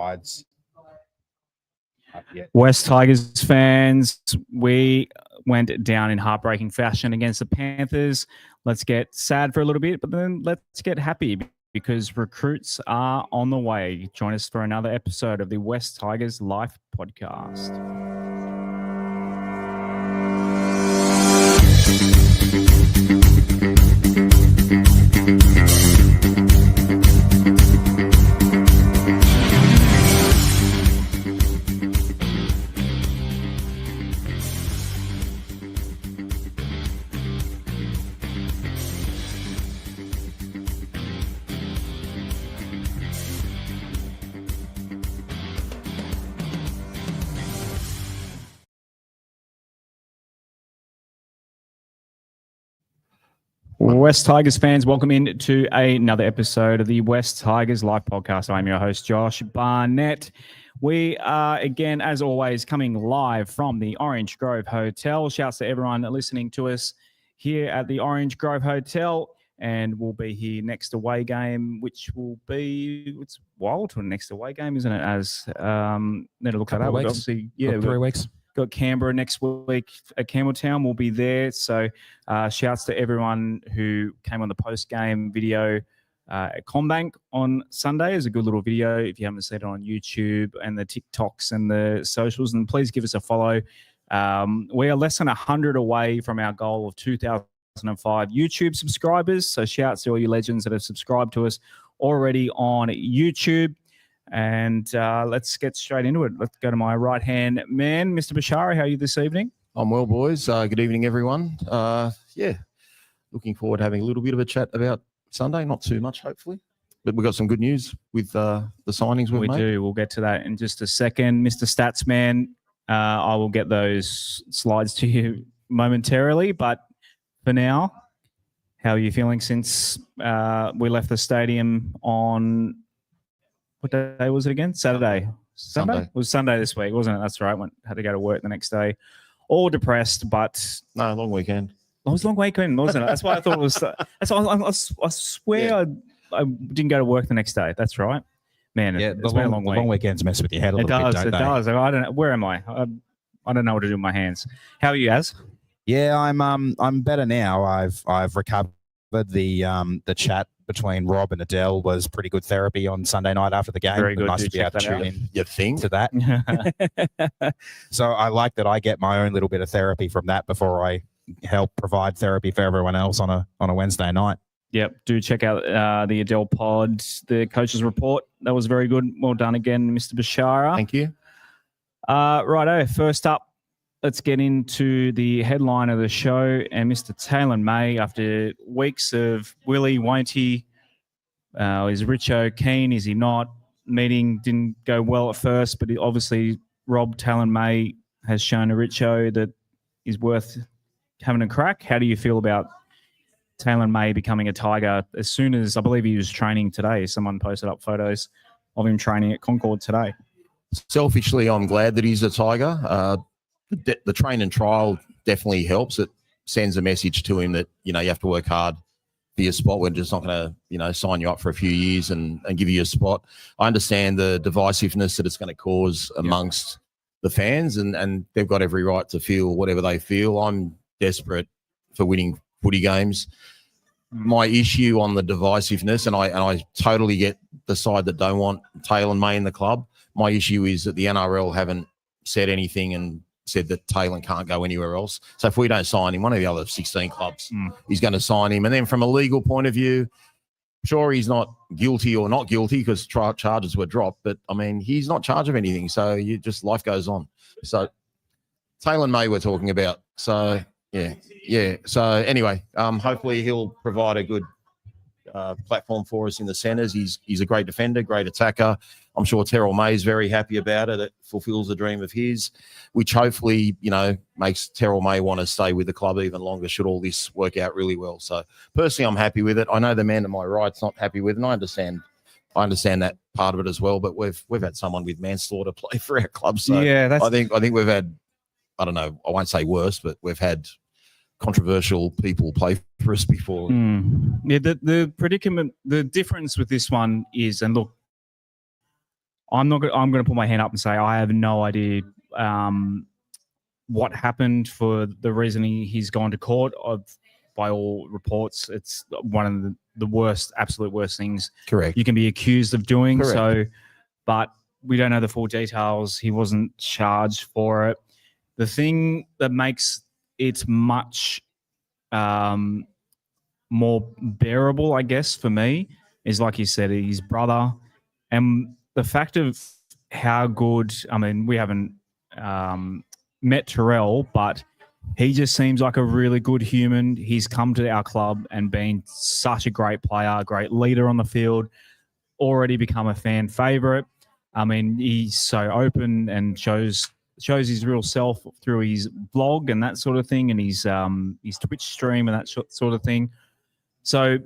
sides. West Tigers fans, we went down in heartbreaking fashion against the Panthers. Let's get sad for a little bit, but then let's get happy because recruits are on the way. Join us for another episode of the West Tigers Life podcast. West Tigers fans, welcome in to another episode of the West Tigers Live podcast. I'm your host, Josh Barnett. We are, again, as always, coming live from the Orange Grove Hotel. Shouts to everyone listening to us here at the Orange Grove Hotel. And we'll be here next away game, which will be, it's wild to a next away game, isn't it? As need to look that up. Obviously, yeah, 3 weeks. Got Canberra next week at Campbelltown. We'll be there. So shouts to everyone who came on the post-game video at CommBank on Sunday. It's a good little video if you haven't seen it on YouTube and the TikToks and the socials. And please give us a follow. We are less than 100 away from our goal of 2,005 YouTube subscribers. So shouts to all you legends that have subscribed to us already on YouTube. And let's get straight into it. Let's go to my right-hand man, Mr. Bashara. How are you this evening? I'm well, boys. Good evening, everyone. Looking forward to having a little bit of a chat about Sunday. Not too much, hopefully. But we've got some good news with the signings we've made. We do. We'll get to that in just a second. Mr. Statsman, I will get those slides to you momentarily. But for now, how are you feeling since we left the stadium on... What day was it again? Saturday. Sunday? It was Sunday this week, wasn't it? That's right. Had to go to work the next day. All depressed, but... No, long weekend. It was a long weekend, wasn't it? That's why I thought it was... I swear I didn't go to work the next day. That's right. Man, it's been a long week. Long weekends mess with your head a little bit, don't they? It does. I don't know. Where am I? I don't know what to do with my hands. How are you, Az? Yeah, I'm better now. I've recovered. The chat between Rob and Adele was pretty good therapy on Sunday night after the game. Very good. Nice to be able to tune in to that. So I like that I get my own little bit of therapy from that before I help provide therapy for everyone else on a Wednesday night. Yep. Do check out the Adele pod, the coach's report. That was very good. Well done again, Mr. Bashara. Thank you. Righto. First up, let's get into the headline of the show. And Mr. Taylan May, after weeks of Willie, won't he? Is Richo keen? Is he not? Meeting didn't go well at first, but obviously Rob Taylan May has shown to Richo that he's worth having a crack. How do you feel about Taylan May becoming a Tiger as soon as, I believe he was training today? Someone posted up photos of him training at Concord today. Selfishly, I'm glad that he's a Tiger. The train and trial definitely helps. It sends a message to him that, you have to work hard for your spot. We're just not going to, sign you up for a few years and give you a spot. I understand the divisiveness that it's going to cause amongst the fans, and they've got every right to feel whatever they feel. I'm desperate for winning footy games. My issue on the divisiveness, and I totally get the side that don't want Taylan May in the club. My issue is that the NRL haven't said anything and said that Taylan can't go anywhere else. So if we don't sign him, one of the other 16 clubs is going to sign him. And then from a legal point of view, sure, he's not guilty or not guilty because charges were dropped, but, he's not charged of anything. So life goes on. So Taylan May we're talking about. So, yeah. So anyway, hopefully he'll provide a good platform for us in the centres. He's a great defender, great attacker. I'm sure Terrell May is very happy about it. It fulfills a dream of his, which hopefully, makes Terrell May want to stay with the club even longer should all this work out really well. So personally, I'm happy with it. I know the man to my right's not happy with it, and I understand that part of it as well, but we've had someone with manslaughter play for our club. So yeah, I think we've had, I don't know, I won't say worse, but we've had controversial people play for us before. Yeah, the predicament, the difference with this one is, and look, I'm going to put my hand up and say I have no idea what happened for the reason he's gone to court. By all reports, it's one of the worst, absolute worst things Correct. you can be accused of doing. Correct. So, but we don't know the full details. He wasn't charged for it. The thing that makes it much more bearable, I guess, for me is, like you said, his brother. And the fact of how good, I mean, we haven't met Terrell, but he just seems like a really good human. He's come to our club and been such a great player, great leader on the field, already become a fan favourite. I mean, he's so open and shows his real self through his blog and that sort of thing, and his Twitch stream and that sort of thing. So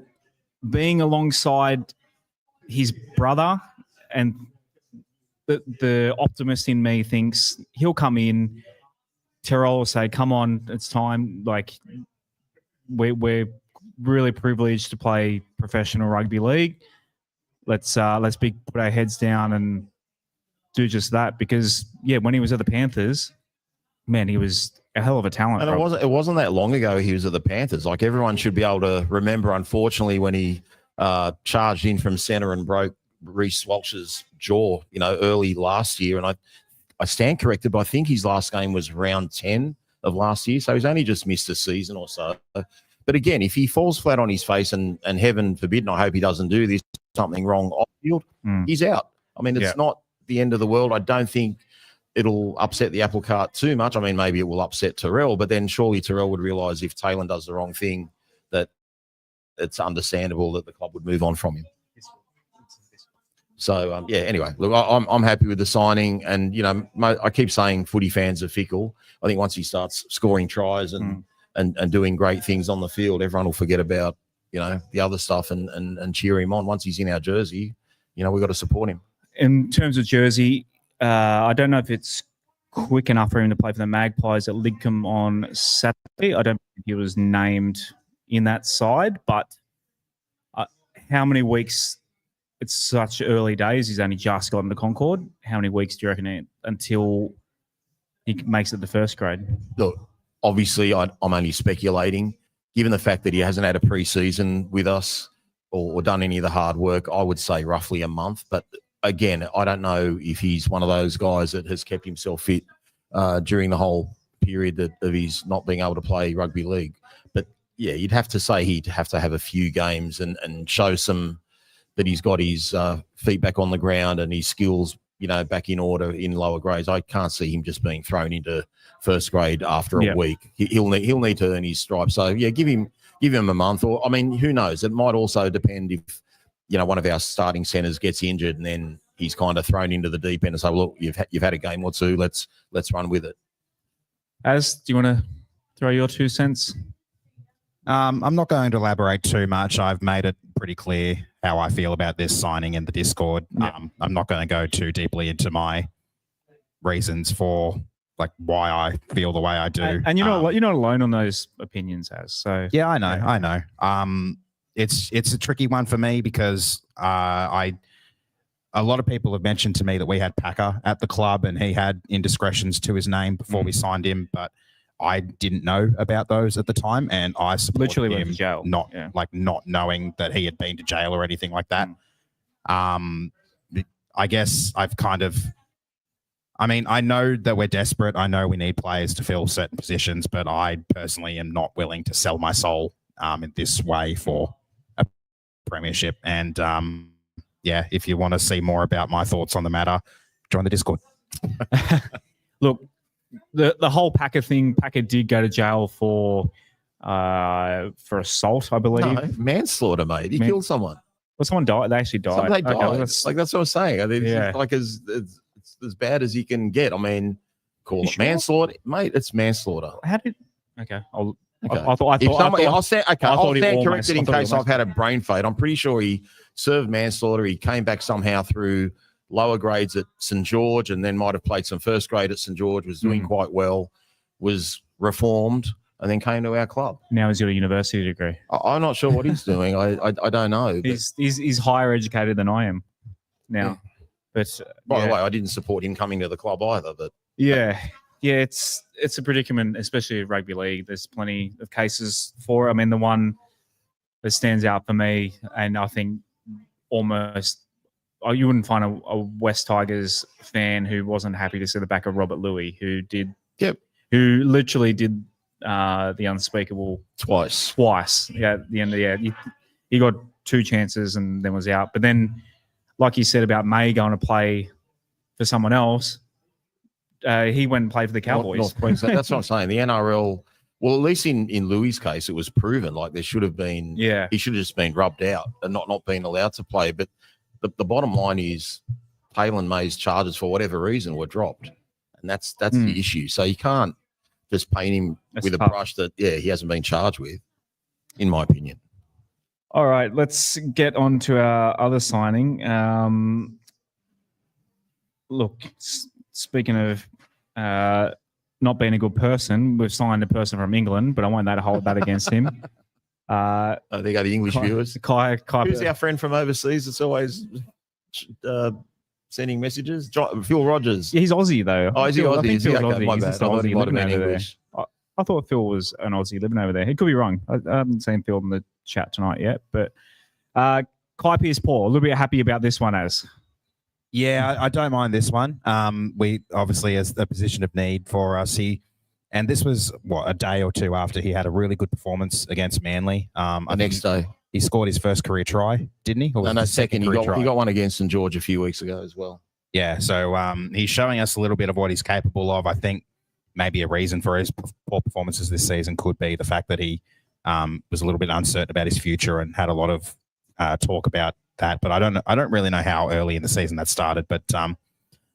being alongside his brother, and the optimist in me thinks he'll come in, Terrell will say, come on, it's time. Like, we're really privileged to play professional rugby league. Let's put our heads down and do just that. Because, yeah, when he was at the Panthers, man, he was a hell of a talent. And it wasn't that long ago he was at the Panthers. Like, everyone should be able to remember, unfortunately, when he charged in from centre and broke Reece Walsh's jaw, early last year. And I stand corrected, but I think his last game was round 10 of last year. So he's only just missed a season or so. But again, if he falls flat on his face and heaven forbid, and I hope he doesn't do this, something wrong off field, he's out. I mean, it's not the end of the world. I don't think it'll upset the apple cart too much. I mean, maybe it will upset Terrell, but then surely Terrell would realise if Taylan does the wrong thing, that it's understandable that the club would move on from him. So, anyway, look, I'm happy with the signing. And, I keep saying footy fans are fickle. I think once he starts scoring tries and doing great things on the field, everyone will forget about, the other stuff and cheer him on. Once he's in our jersey, we've got to support him. In terms of jersey, I don't know if it's quick enough for him to play for the Magpies at Lidcombe on Saturday. I don't think he was named in that side, but how many weeks... It's such early days. He's only just gotten to Concord. How many weeks do you reckon until he makes it to first grade? Look, obviously, I'm only speculating. Given the fact that he hasn't had a pre-season with us or done any of the hard work, I would say roughly a month. But again, I don't know if he's one of those guys that has kept himself fit during the whole period of his not being able to play rugby league. But, yeah, you'd have to say he'd have to have a few games and show some – that he's got his feet back on the ground and his skills, back in order in lower grades. I can't see him just being thrown into first grade after a week. He'll need to earn his stripes. So yeah, give him a month, or I mean, who knows? It might also depend if one of our starting centers gets injured and then he's kind of thrown into the deep end and say, well, look, you've had a game or two. Let's run with it. Az, do you want to throw your 2 cents? I'm not going to elaborate too much. I've made it pretty clear how I feel about this signing in the Discord. I'm not going to go too deeply into my reasons for why I feel the way I do. And you're not alone on those opinions, Az. So yeah, I know. It's a tricky one for me because a lot of people have mentioned to me that we had Packer at the club and he had indiscretions to his name before we signed him, but I didn't know about those at the time, and I supported him, jail. not knowing that he had been to jail or anything like that. I guess I know that we're desperate. I know we need players to fill certain positions, but I personally am not willing to sell my soul in this way for a premiership. And if you want to see more about my thoughts on the matter, join the Discord. Look, the whole Packer thing, Packer did go to jail for assault, I believe. No, manslaughter, mate. He killed someone. Well, someone died. They actually died. Somebody died. Okay, that's what I'm saying. I think it's as bad as you can get. I mean, call it manslaughter, mate. It's manslaughter. How did? Okay, I'll stand corrected in case I've had a brain fade. I'm pretty sure he served manslaughter. He came back somehow through lower grades at St. George and then might have played some first grade at St. George, was doing quite well, was reformed, and then came to our club. Now he's got a university degree. I'm not sure what he's doing. I don't know. He's higher educated than I am now. But By the way, I didn't support him coming to the club either. But yeah, it's a predicament, especially in rugby league. There's plenty of cases for it. I mean, the one that stands out for me, and I think almost you wouldn't find a West Tigers fan who wasn't happy to see the back of Robert Luai, who literally did the unspeakable twice. Yeah, at the end of the year, he got 2 chances and then was out. But then, like you said about May going to play for someone else, he went and played for the Cowboys. North Queensland. That's what I'm saying. The NRL, well, at least in Luai's case, it was proven like there should have been. Yeah, he should have just been rubbed out and not been allowed to play. But the bottom line is, Taylan May's charges for whatever reason were dropped, and that's the issue. So you can't just paint him with a brush that he hasn't been charged with, in my opinion. All right, let's get on to our other signing. Look, speaking of not being a good person, we've signed a person from England, but I won't hold that against him. They got the English viewers. Kai, who's our friend from overseas that's always sending messages? Phil Rogers. Yeah, he's Aussie, though. Oh, is he Aussie? Is he? Okay, my bad. I thought he might have been English. I thought Phil was an Aussie living over there. He could be wrong. I haven't seen Phil in the chat tonight yet. But Kai Pearce-Paul, a little bit happy about this one, as. Yeah, I don't mind this one. We obviously, as a position of need for us, and this was a day or two after he had a really good performance against Manly. The next day, he scored his first career try, didn't he? No, second. He got one against St George a few weeks ago as well. Yeah, so he's showing us a little bit of what he's capable of. I think maybe a reason for his poor performances this season could be the fact that he was a little bit uncertain about his future and had a lot of talk about that. But I don't really know how early in the season that started. But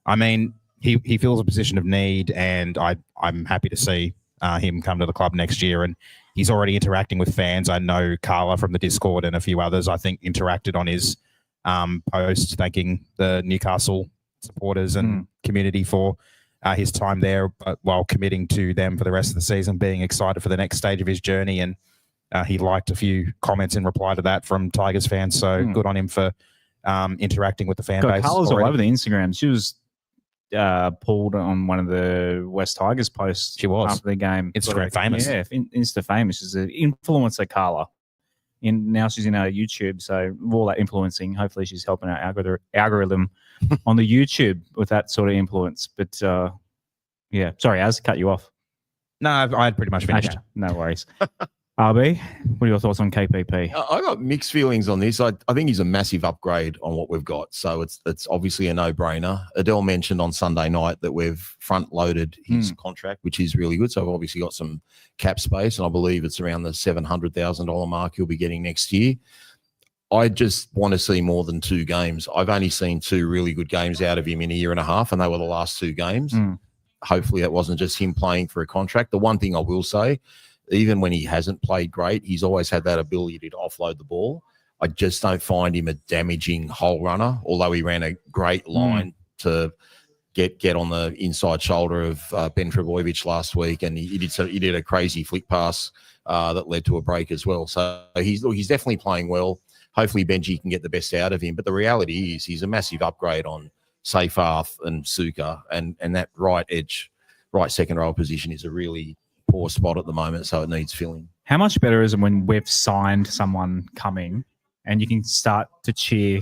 I mean, he feels a position of need, and I'm happy to see him come to the club next year. And he's already interacting with fans. I know Carla from the Discord and a few others, I think, interacted on his post thanking the Newcastle supporters and community for his time there, but while committing to them for the rest of the season, being excited for the next stage of his journey. And he liked a few comments in reply to that from Tigers fans. So good on him for interacting with the fan base. Carla's all over the Instagram. She was pulled on one of the West Tigers posts. She was after the game. Instagram famous. Yeah, Insta famous. She's an influencer, Carla. Now she's in our YouTube, so all that influencing. Hopefully, she's helping our algorithm on the YouTube with that sort of influence. But yeah, sorry, Az, cut you off. No, I had pretty much finished. Okay, no worries. RB, what are your thoughts on KPP? I got mixed feelings on this. I think he's a massive upgrade on what we've got. So it's obviously a no-brainer. Adele mentioned on Sunday night that we've front-loaded his contract, which is really good. So I've obviously got some cap space, and I believe it's around the $700,000 mark he'll be getting next year. I just want to see more than 2 games. I've only seen 2 really good games out of him in a year and a half, and they were the last 2 games. Hopefully that wasn't just him playing for a contract. The one thing I will say, even when he hasn't played great, he's always had that ability to offload the ball. I just don't find him a damaging hole runner, although he ran a great line to get on the inside shoulder of Ben Trebojevic last week, and he did a crazy flick pass that led to a break as well. So he's definitely playing well. Hopefully Benji can get the best out of him. But the reality is he's a massive upgrade on Seyfarth and Suka, and that right second row position is a really poor spot at the moment, so it needs filling. How much better is it when we've signed someone coming and you can start to cheer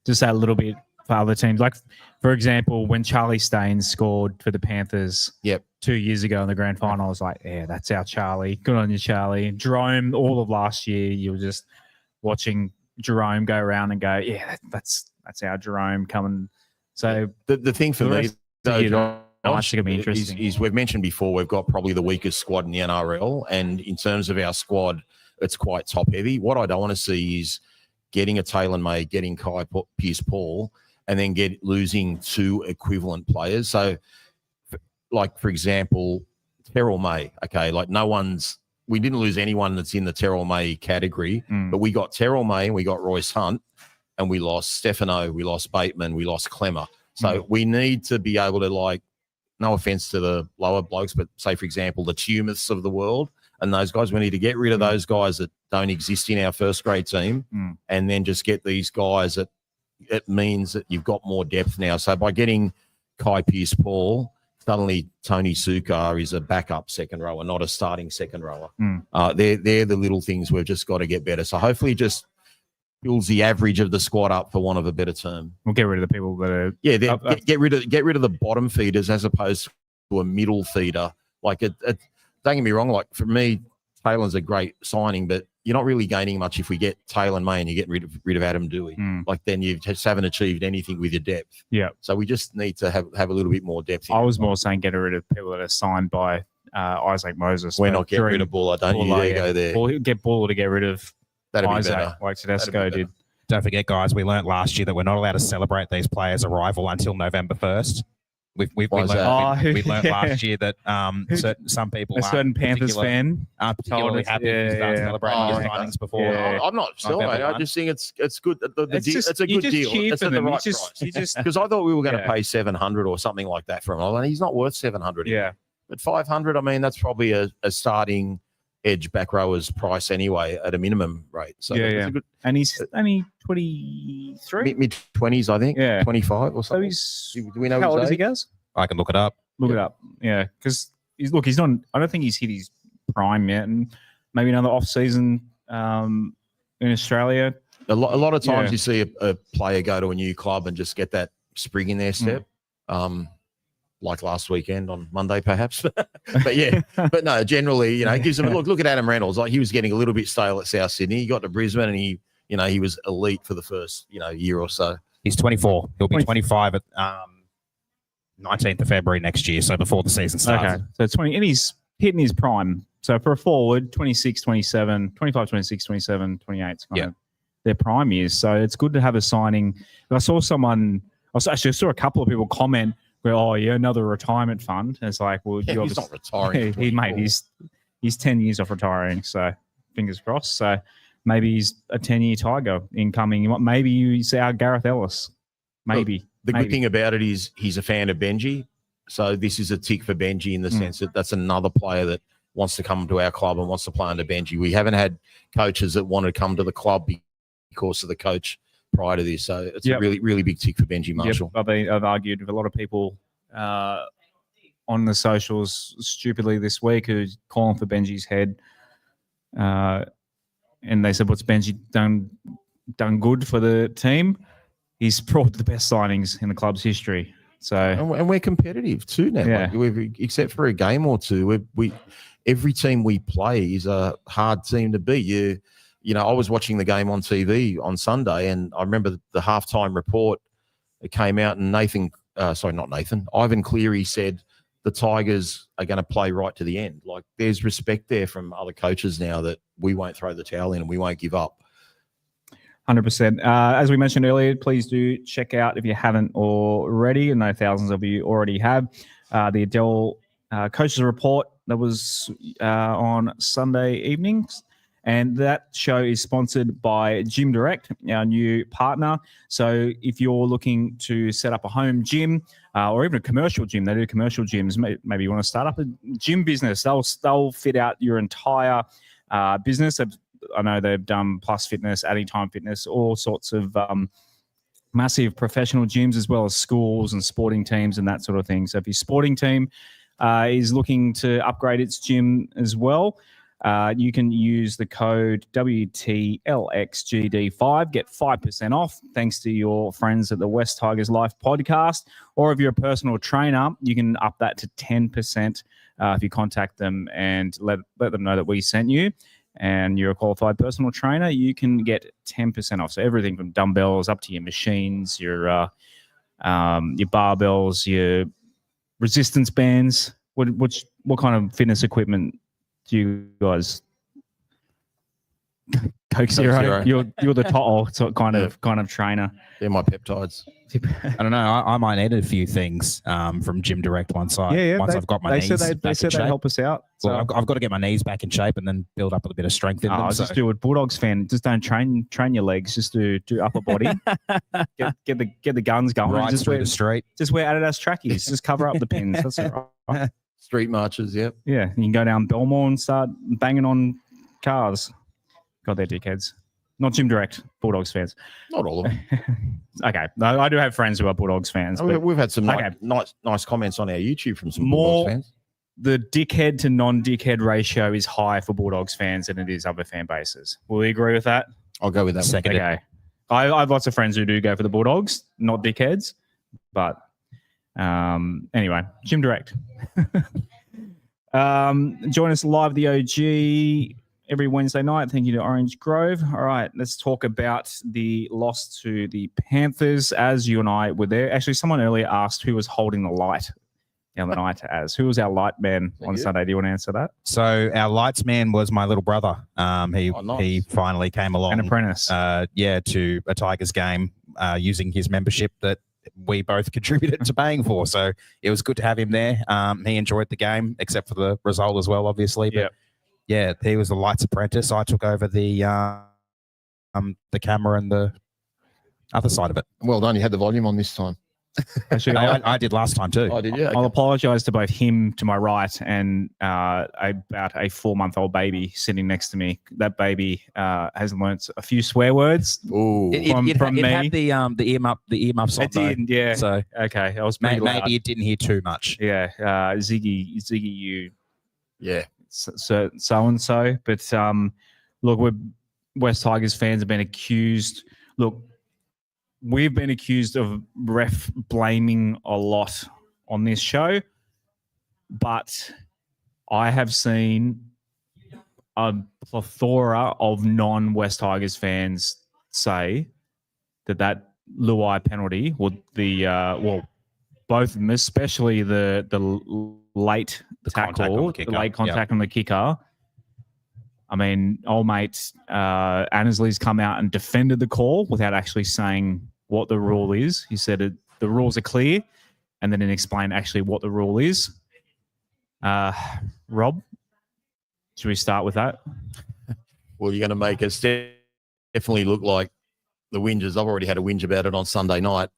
just a little bit for other teams? Like, for example, when Charlie Staines scored for the Panthers 2 years ago in the grand final, I was like, yeah, that's our Charlie. Good on you, Charlie. Jerome, all of last year, you were just watching Jerome go around and go, yeah, that's our Jerome coming. So the thing for me, though, it's going to be interesting. Is we've mentioned before, we've got probably the weakest squad in the NRL, and in terms of our squad, it's quite top heavy. What I don't want to see is getting a Taylan May, getting Kai Pearce-Paul, and then losing 2 equivalent players. So, like for example, Terrell May. Okay, like we didn't lose anyone that's in the Terrell May category, but we got Terrell May, we got Royce Hunt, and we lost Stefano, we lost Bateman, we lost Clemmer. So we need to be able to, like, no offense to the lower blokes, but say, for example, the Tumiths of the world and those guys, we need to get rid of those guys that don't exist in our first grade team and then just get these guys that, it means that you've got more depth now. So by getting Kai Pearce-Paul, suddenly Tony Sukar is a backup second rower, not a starting second rower. They're the little things we've just got to get better. So hopefully just builds the average of the squad up, for want of a better term. We'll get rid of the people that are get rid of the bottom feeders as opposed to a middle feeder. Like don't get me wrong, like for me, Taylan's a great signing, but you're not really gaining much if we get Taylan May and you get rid of Adam Dewey. Like then you just haven't achieved anything with your depth. Yeah. So we just need to have a little bit more depth. I was more saying get rid of people that are signed by Isaac Moses. We're not getting rid of Buller, don't you? There you go there. Or get Buller to get rid of That'd be Isaac, better. like Tedesco did. Don't forget, guys, we learnt last year that we're not allowed to celebrate these players' arrival until November 1st. We learned last year that some people, a certain Panthers fan, aren't particularly happy to start celebrating his signings before. I'm not celebrating. I just think it's good. It's a good deal. It's at the right price. Because I thought we were going to pay $700 or something like that for him. He's not worth $700. Yeah, but $500. I mean, that's probably a starting edge back rower's price anyway at a minimum rate. So yeah. And he's only 23, mid 20s, I think. Yeah, 25 or something. So do we know how his old is he, age? guys? I can look it up. Look it up. Yeah, because he's not. I don't think he's hit his prime yet, and maybe another off season in Australia. A lot of times you see a player go to a new club and just get that spring in their step. Like last weekend on Monday, perhaps. But yeah, but no, generally, it gives them a look at Adam Reynolds. Like he was getting a little bit stale at South Sydney. He got to Brisbane and he was elite for the first, year or so. He's 24. He'll be 25 at 19th of February next year. So before the season starts. Okay. So 20, and he's hitting his prime. So for a forward, 26, 27, 25, 26, 27, 28 is kind of their prime years. So it's good to have a signing. I saw a couple of people comment, well, another retirement fund. And it's like, well, he's not retiring. He's 10 years off retiring, so fingers crossed. So maybe he's a 10-year Tiger incoming. Maybe you see our Gareth Ellis. Maybe. Look, good thing about it is he's a fan of Benji. So this is a tick for Benji in the sense that that's another player that wants to come to our club and wants to play under Benji. We haven't had coaches that want to come to the club because of the coach prior to this. So it's a really, really big tick for Benji Marshall. I've argued with a lot of people on the socials stupidly this week who's calling for Benji's head. And they said, what's Benji done good for the team? He's brought the best signings in the club's history. So and we're competitive too now. Yeah. Like except for a game or two, we every team we play is a hard team to beat. I was watching the game on TV on Sunday, and I remember the halftime report. It came out, and Ivan Cleary said the Tigers are going to play right to the end. Like there's respect there from other coaches now that we won't throw the towel in and we won't give up. 100%. As we mentioned earlier, please do check out, if you haven't already, and I know thousands of you already have, the Adele Coaches Report that was on Sunday evenings. And that show is sponsored by Gym Direct, our new partner. So if you're looking to set up a home gym or even a commercial gym, they do commercial gyms. Maybe you want to start up a gym business. They'll fit out your entire business. I know they've done Plus Fitness, Anytime Fitness, all sorts of massive professional gyms, as well as schools and sporting teams and that sort of thing. So if your sporting team is looking to upgrade its gym as well, you can use the code WTLXGD5, get 5% off thanks to your friends at the West Tigers Life podcast. Or if you're a personal trainer, you can up that to 10% if you contact them and let them know that we sent you. And you're a qualified personal trainer, you can get 10% off. So everything from dumbbells up to your machines, your barbells, your resistance bands. What kind of fitness equipment do you guys? Coke Zero. You're the top kind of trainer. They're my peptides. I don't know. I might need a few things from Gym Direct once I've got my knees back in shape. They said they'd help us out. So. Well, I've got to get my knees back in shape and then build up a bit of strength in them. Just do what Bulldogs fan. Just don't train your legs. Just do upper body. get the guns going. Right through the street. Just wear Adidas trackies. Just cover up the pins. That's all right. Street marches. Yep. Yeah, you can go down Belmore and start banging on cars. God, they're dickheads. Not Jim Direct, Bulldogs fans. Not all of them. Okay. No, I do have friends who are Bulldogs fans. But We've had some Okay. nice comments on our YouTube from some More- Bulldogs fans. the dickhead to non-dickhead ratio is high for Bulldogs fans than it is other fan bases. Will we agree with that? I'll go with that. Second. Okay. I have lots of friends who do go for the Bulldogs, not dickheads. But anyway, Jim Direct. Join us live, the OG, every Wednesday night. Thank you to Orange Grove. All right, let's talk about the loss to the Panthers. As you and I were there, actually, someone earlier asked who was holding the light the other night. Who was our light man on Sunday? Do you want to answer that? So our lights man was my little brother. He nice. finally came along. An apprentice. To a Tigers game using his membership that we both contributed to paying for. So it was good to have him there. He enjoyed the game, except for the result as well, obviously. But yeah, he was the lights apprentice. I took over the camera and the other side of it. Well done. You had the volume on this time. Actually, I did last time too. I did, yeah. I'll apologise to both him to my right and about a 4-month-old baby sitting next to me. That baby has learnt a few swear words. Ooh. It from me. had the earmuffs on. It did, yeah. So Okay, I was pretty loud. maybe it didn't hear too much. Yeah, Ziggy, you, Yeah. so and so. But look, West Tigers fans have been accused. Look, we've been accused of ref blaming a lot on this show, but I have seen a plethora of non-West Tigers fans say that Luai penalty, or both of them, especially the late tackle, the late contact on the kicker. I mean, old mate Annesley's come out and defended the call without actually saying what the rule is. He said the rules are clear, and then he explained actually what the rule is. Rob, should we start with that? Well, you're going to make us definitely look like the whingers. I've already had a whinge about it on Sunday night.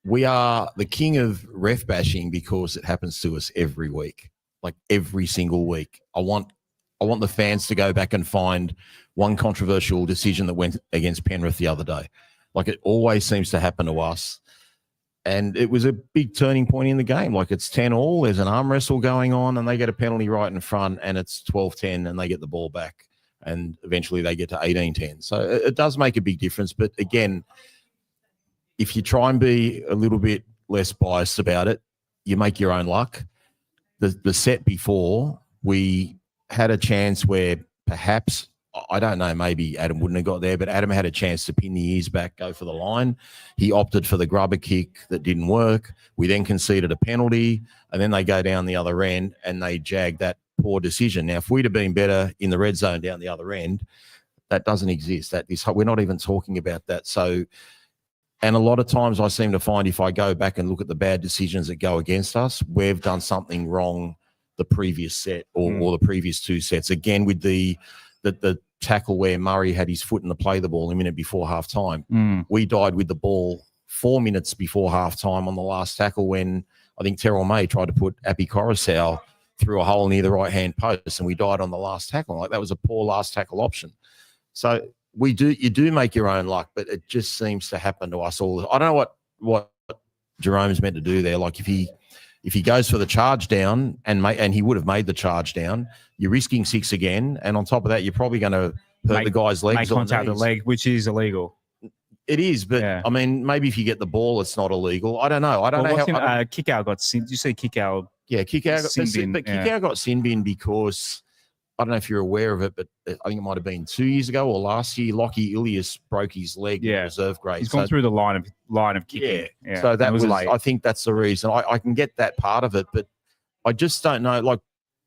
We are the king of ref bashing because it happens to us every week, like every single week. I want the fans to go back and find one controversial decision that went against Penrith the other day. Like, it always seems to happen to us. And it was a big turning point in the game. Like, it's 10-all, there's an arm wrestle going on, and they get a penalty right in front, and it's 12-10, and they get the ball back. And eventually they get to 18-10. So it does make a big difference. But again, if you try and be a little bit less biased about it, you make your own luck. The set before, we had a chance where perhaps, I don't know, maybe Adam wouldn't have got there, but Adam had a chance to pin the ears back, go for the line. He opted for the grubber kick that didn't work. We then conceded a penalty, and then they go down the other end and they jag that poor decision. Now, if we'd have been better in the red zone down the other end, that doesn't exist. We're not even talking about that. So, and a lot of times I seem to find if I go back and look at the bad decisions that go against us, we've done something wrong the previous set or the previous two sets. Again, with the tackle where Murray had his foot in the play the ball a minute before halftime. We died with the ball 4 minutes before halftime on the last tackle when I think Taylan May tried to put Api Coruscant through a hole near the right-hand post, and we died on the last tackle. Like, that was a poor last tackle option. So you do make your own luck, but it just seems to happen to us all. I don't know what Jerome's meant to do there. Like, if he goes for the charge down and he would have made the charge down, you're risking 6 again, and on top of that, you're probably going to hurt the guy's legs. Make contact with the leg, which is illegal. It is, but I mean, maybe if you get the ball, it's not illegal. I don't know. I don't know how. Kick-out got sin. Did you say kick-out? Yeah, kick-out got sin bin. But kick-out got sin bin because I don't know if you're aware of it, but I think it might have been 2 years ago or last year. Lockie Ilias broke his leg in reserve grade. He's gone through the line of kicking. Yeah. So that was I think that's the reason. I can get that part of it, but I just don't know. Like,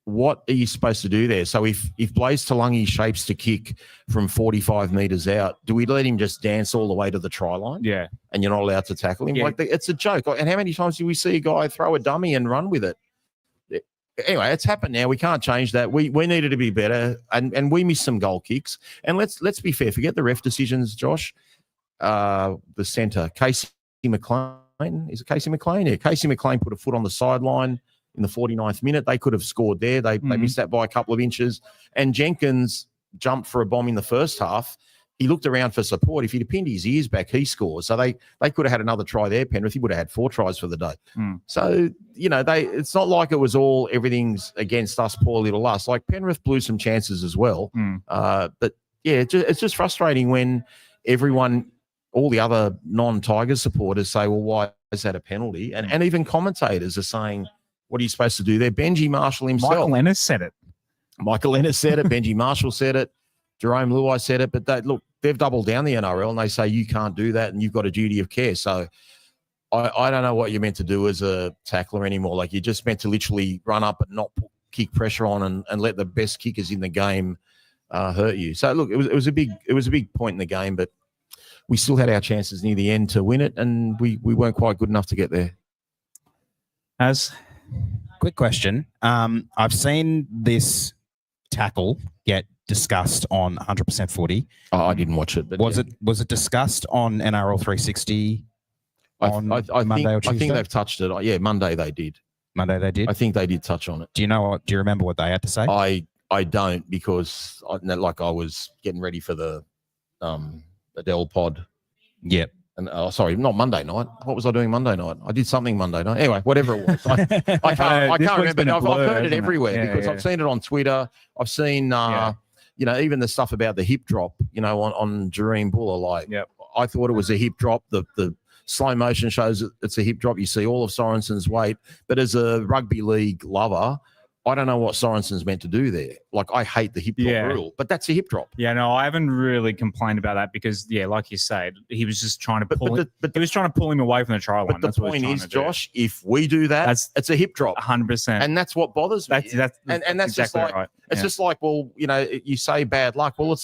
what are you supposed to do there? So if Blaze Talangi shapes to kick from 45 metres out, do we let him just dance all the way to the try line? Yeah. And you're not allowed to tackle him? Yeah. Like, it's a joke. And how many times do we see a guy throw a dummy and run with it? Anyway, it's happened now. We can't change that. We needed to be better, and we missed some goal kicks. And let's be fair. Forget the ref decisions, Josh. The centre, Casey McLean. Is it Casey McLean? Yeah, Casey McLean put a foot on the sideline in the 49th minute. They could have scored there. They missed that by a couple of inches. And Jenkins jumped for a bomb in the first half. he looked around for support. If he'd pinned his ears back, he scores. So they could have had another try there, Penrith. He would have had 4 tries for the day. So, it's not like it was all everything's against us, poor little us. Like Penrith blew some chances as well. But yeah, it's just frustrating when everyone, all the other non-Tigers supporters say, well, why is that a penalty? And even commentators are saying, what are you supposed to do there? Benji Marshall himself. Michael Ennis said it. Benji Marshall said it. Jerome Luai said it. But they've doubled down the NRL and they say you can't do that and you've got a duty of care. So I don't know what you're meant to do as a tackler anymore. Like, you're just meant to literally run up and not kick pressure on and let the best kickers in the game hurt you. So look, it was a big point in the game, but we still had our chances near the end to win it, and we weren't quite good enough to get there. Quick question. I've seen this tackle get discussed on 100% Footy. Oh, I didn't watch it. But was it discussed on NRL 360 on Monday or Tuesday? I think they've touched it. Yeah, Monday they did. I think they did touch on it. Do you remember what they had to say? I don't, because I was getting ready for the Adele pod. Yep. And sorry, not Monday night. What was I doing Monday night? I did something Monday night. Anyway, whatever it was. I can't remember. I've heard it everywhere because I've seen it on Twitter. I've seen, even the stuff about the hip drop, on Jerome Buller. Like, I thought it was a hip drop. The slow motion shows it's a hip drop. You see all of Sorensen's weight. But as a rugby league lover, I don't know what Sorensen's meant to do there. Like, I hate the hip drop rule, but that's a hip drop. Yeah, no, I haven't really complained about that because, like you said, he was just trying to pull he was trying to pull him away from the try line. But the point is, Josh, if we do that, it's a hip drop. 100%. And that's what bothers me. That's exactly just like, right. It's just like, well, you say bad luck. Well,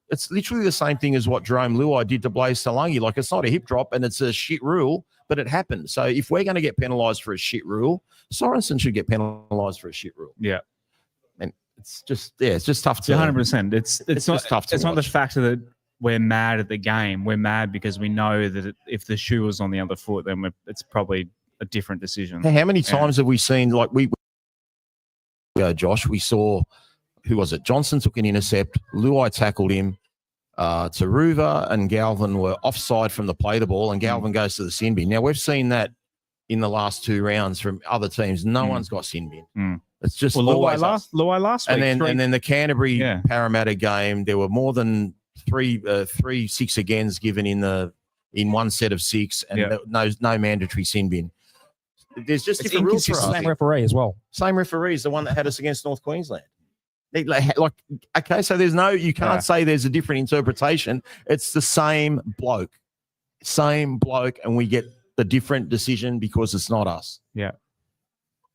it's literally the same thing as what Jerome Luai did to Blaze Salangi. Like, it's not a hip drop and it's a shit rule, but it happened. So if we're going to get penalised for a shit rule, Sorensen should get penalised for a shit rule. Yeah. And it's just tough to 100%. It's not tough to It's watch. not the fact that we're mad at the game. We're mad because we know that if the shoe was on the other foot, then it's probably a different decision. How many times have we seen, like, Josh, we saw, who was it? Johnson took an intercept. Luai tackled him. Taruva and Galvin were offside from the play the ball, and Galvin goes to the sin bin. Now, we've seen that in the last 2 rounds from other teams. No one's got sin bin. It's just Luai last week. And then the Canterbury Parramatta game, there were more than three 6 agains given in one set of 6, and no mandatory sin bin. There's just different rules for us. Same referee as well. Same referee is the one that had us against North Queensland. Okay, so you can't say there's a different interpretation. It's the same bloke, and we get the different decision because it's not us. Yeah.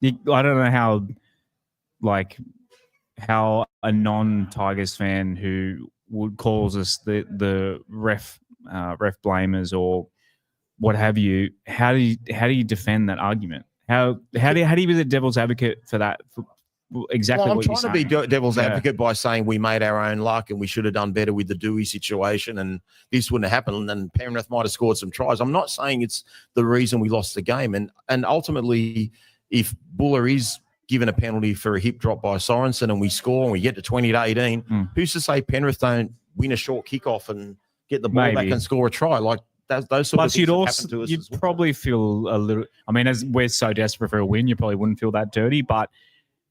I don't know how a non-Tigers fan who would calls us the ref blamers or what have you, how do you defend that argument? How do you be the devil's advocate for that? Exactly. Well, I'm what trying you're to be devil's advocate by saying we made our own luck and we should have done better with the Dewey situation and this wouldn't have happened and Penrith might have scored some tries. I'm not saying it's the reason we lost the game. And ultimately, if Buller is given a penalty for a hip drop by Sorensen and we score and we get to 20-18, who's to say Penrith don't win a short kickoff and get the ball back and score a try? Like, those sort of things happen to us. You'd as well. probably feel a little, I mean, as we're so desperate for a win, you probably wouldn't feel that dirty, but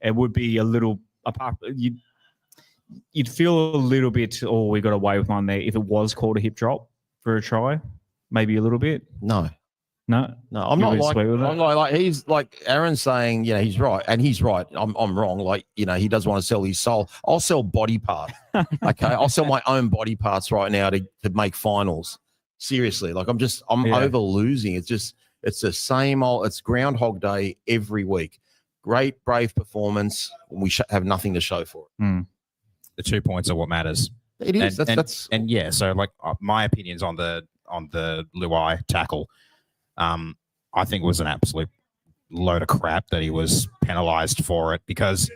it would be a little apart. You'd feel a little bit, we got away with one there if it was called a hip drop for a try, maybe a little bit. No. I'm You not would like. swear with I'm that? like he's like Aaron's saying. He's right, and he's right. I'm wrong. Like he does want to sell his soul. I'll sell body parts. Okay, I'll sell my own body parts right now to make finals. Seriously, like I'm over losing. It's the same old. It's Groundhog Day every week. Great, brave performance. We have nothing to show for it. The 2 points are what matters. It is. So like my opinions on the Luai tackle, I think it was an absolute load of crap that he was penalised for it because,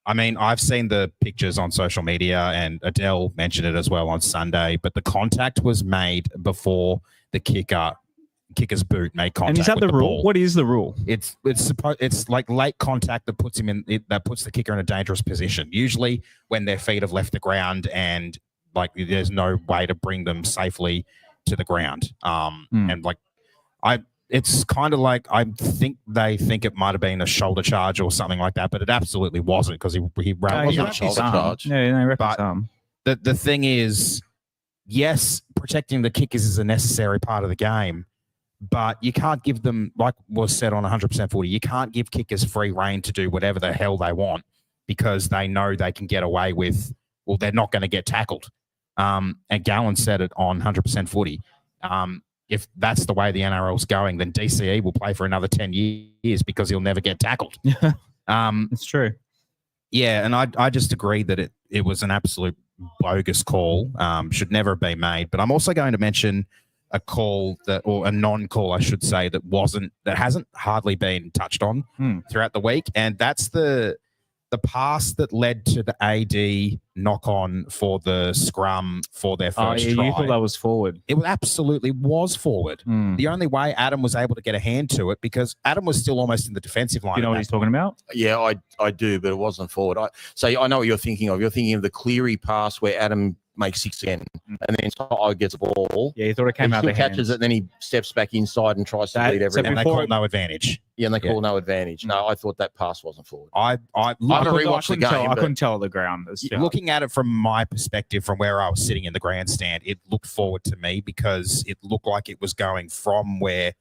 I mean, I've seen the pictures on social media and Adele mentioned it as well on Sunday, but the contact was made before the kicker's boot made contact. And is that with the rule? ball. What is the rule? It's like late contact that puts the kicker in a dangerous position. Usually when their feet have left the ground and like there's no way to bring them safely to the ground. And like it's kind of like I think they think it might have been a shoulder charge or something like that, but it absolutely wasn't because he ran wasn't a shoulder charge. Yeah, no, but the thing is, yes, protecting the kickers is a necessary part of the game, but you can't give them, like was said on 100% footy, you can't give kickers free reign to do whatever the hell they want because they know they can get away with, well, they're not going to get tackled. And Gallen said it on 100% footy. If that's the way the NRL's going, then DCE will play for another 10 years because he'll never get tackled. It's true. Yeah, and I just agree that it was an absolute bogus call, should never have been made. But I'm also going to mention a call or a non-call, I should say, that hasn't hardly been touched on throughout the week, and that's the pass that led to the AD knock-on for the scrum for their first try. You thought that was forward. It absolutely was forward. The only way Adam was able to get a hand to it, because Adam was still almost in the defensive line. You know what he's talking about? Yeah, I do, but it wasn't forward. So I know what you're thinking of. You're thinking of the Cleary pass where Adam makes 6 again, and then To'o gets a ball. Yeah, he thought it came out of the catches it, and then he steps back inside and tries to lead everything. And they call no advantage. Yeah, and they call no advantage. No, I thought that pass wasn't forward. I rewatched the game. I couldn't tell at the ground. Looking at it from my perspective, from where I was sitting in the grandstand, it looked forward to me because it looked like it was going from where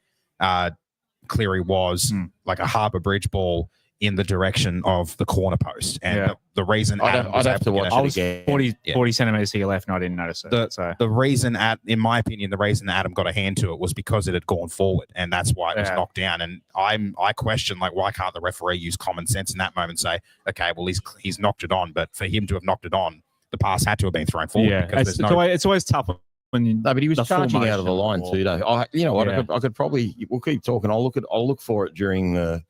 Cleary was, like a Harbour Bridge ball, in the direction of the corner post. And the reason I'd have to watch it again. 40 centimetres to your left, and I didn't notice it. The reason, in my opinion, the reason Adam got a hand to it was because it had gone forward, and that's why it was knocked down. And I question, like, why can't the referee use common sense in that moment and say, okay, well, he's knocked it on, but for him to have knocked it on, the pass had to have been thrown forward. Yeah, it's always tough when you. No, but he was charging out of the line too, though. You know what? Yeah. I could probably. We'll keep talking. I'll look for it during the.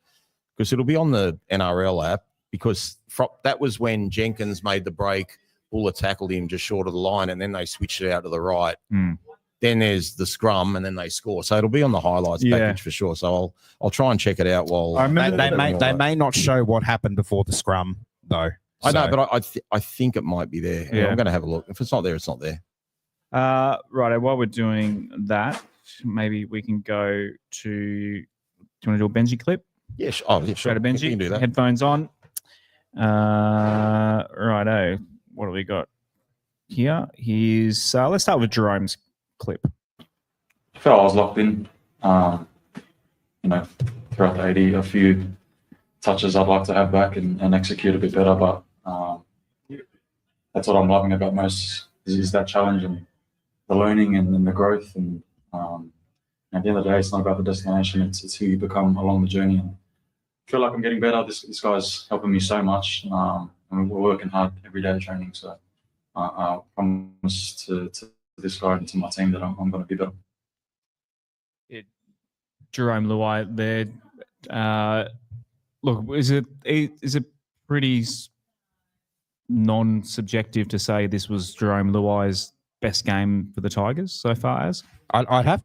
Because it'll be on the NRL app, because that was when Jenkins made the break, Buller tackled him just short of the line, and then they switched it out to the right. Then there's the scrum, and then they score. So it'll be on the highlights package for sure. So I'll try and check it out while I remember they may not show what happened before the scrum though. I know, but I think it might be there. Yeah. I'm going to have a look. If it's not there, it's not there. Right. While we're doing that, maybe we can go to. Do you want to do a Benji clip? Yeah, sure. Go to Benji. You can do that. Headphones on. Righto. What do we got here? Let's start with Jerome's clip. I felt I was locked in. Throughout the 80, a few touches I'd like to have back and execute a bit better. But that's what I'm loving about most is that challenge and the learning and the growth. And at the end of the day, it's not about the destination. It's who you become along the journey. And I feel like I'm getting better. This guy's helping me so much. And we're working hard every day training. So I promise to this guy and to my team that I'm going to be better. Jerome Luai there. Look, is it pretty non-subjective to say this was Jerome Luai's best game for the Tigers so far? I'd have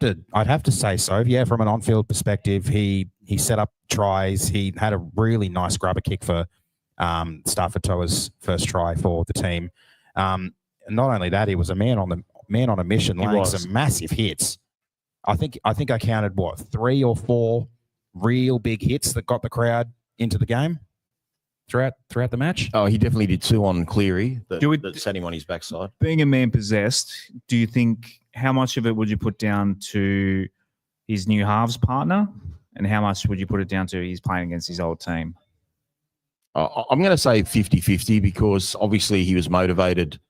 to say so. Yeah, from an on-field perspective, he set up tries. He had a really nice grubber kick for Stafford Toa's first try for the team. And not only that, he was a man on a mission, laying some massive hits. I think I counted 3 or 4 real big hits that got the crowd into the game throughout the match. Oh, he definitely did 2 on Cleary that set him on his backside. Being a man possessed, do you think how much of it would you put down to his new halves partner, and how much would you put it down to he's playing against his old team? I'm going to say 50-50 because obviously he was motivated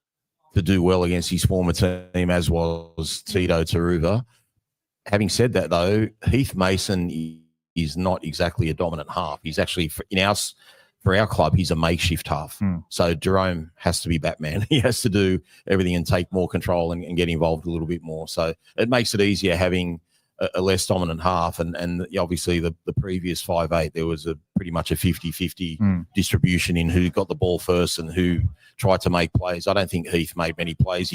to do well against his former team, as was Tito Taruva. Having said that, though, Heath Mason is not exactly a dominant half. He's actually, for our club, he's a makeshift half. So Jerome has to be Batman. He has to do everything and take more control and get involved a little bit more. So it makes it easier having a less dominant half. And obviously the previous 5'8", there was pretty much a 50-50 distribution in who got the ball first and who tried to make plays. I don't think Heath made many plays.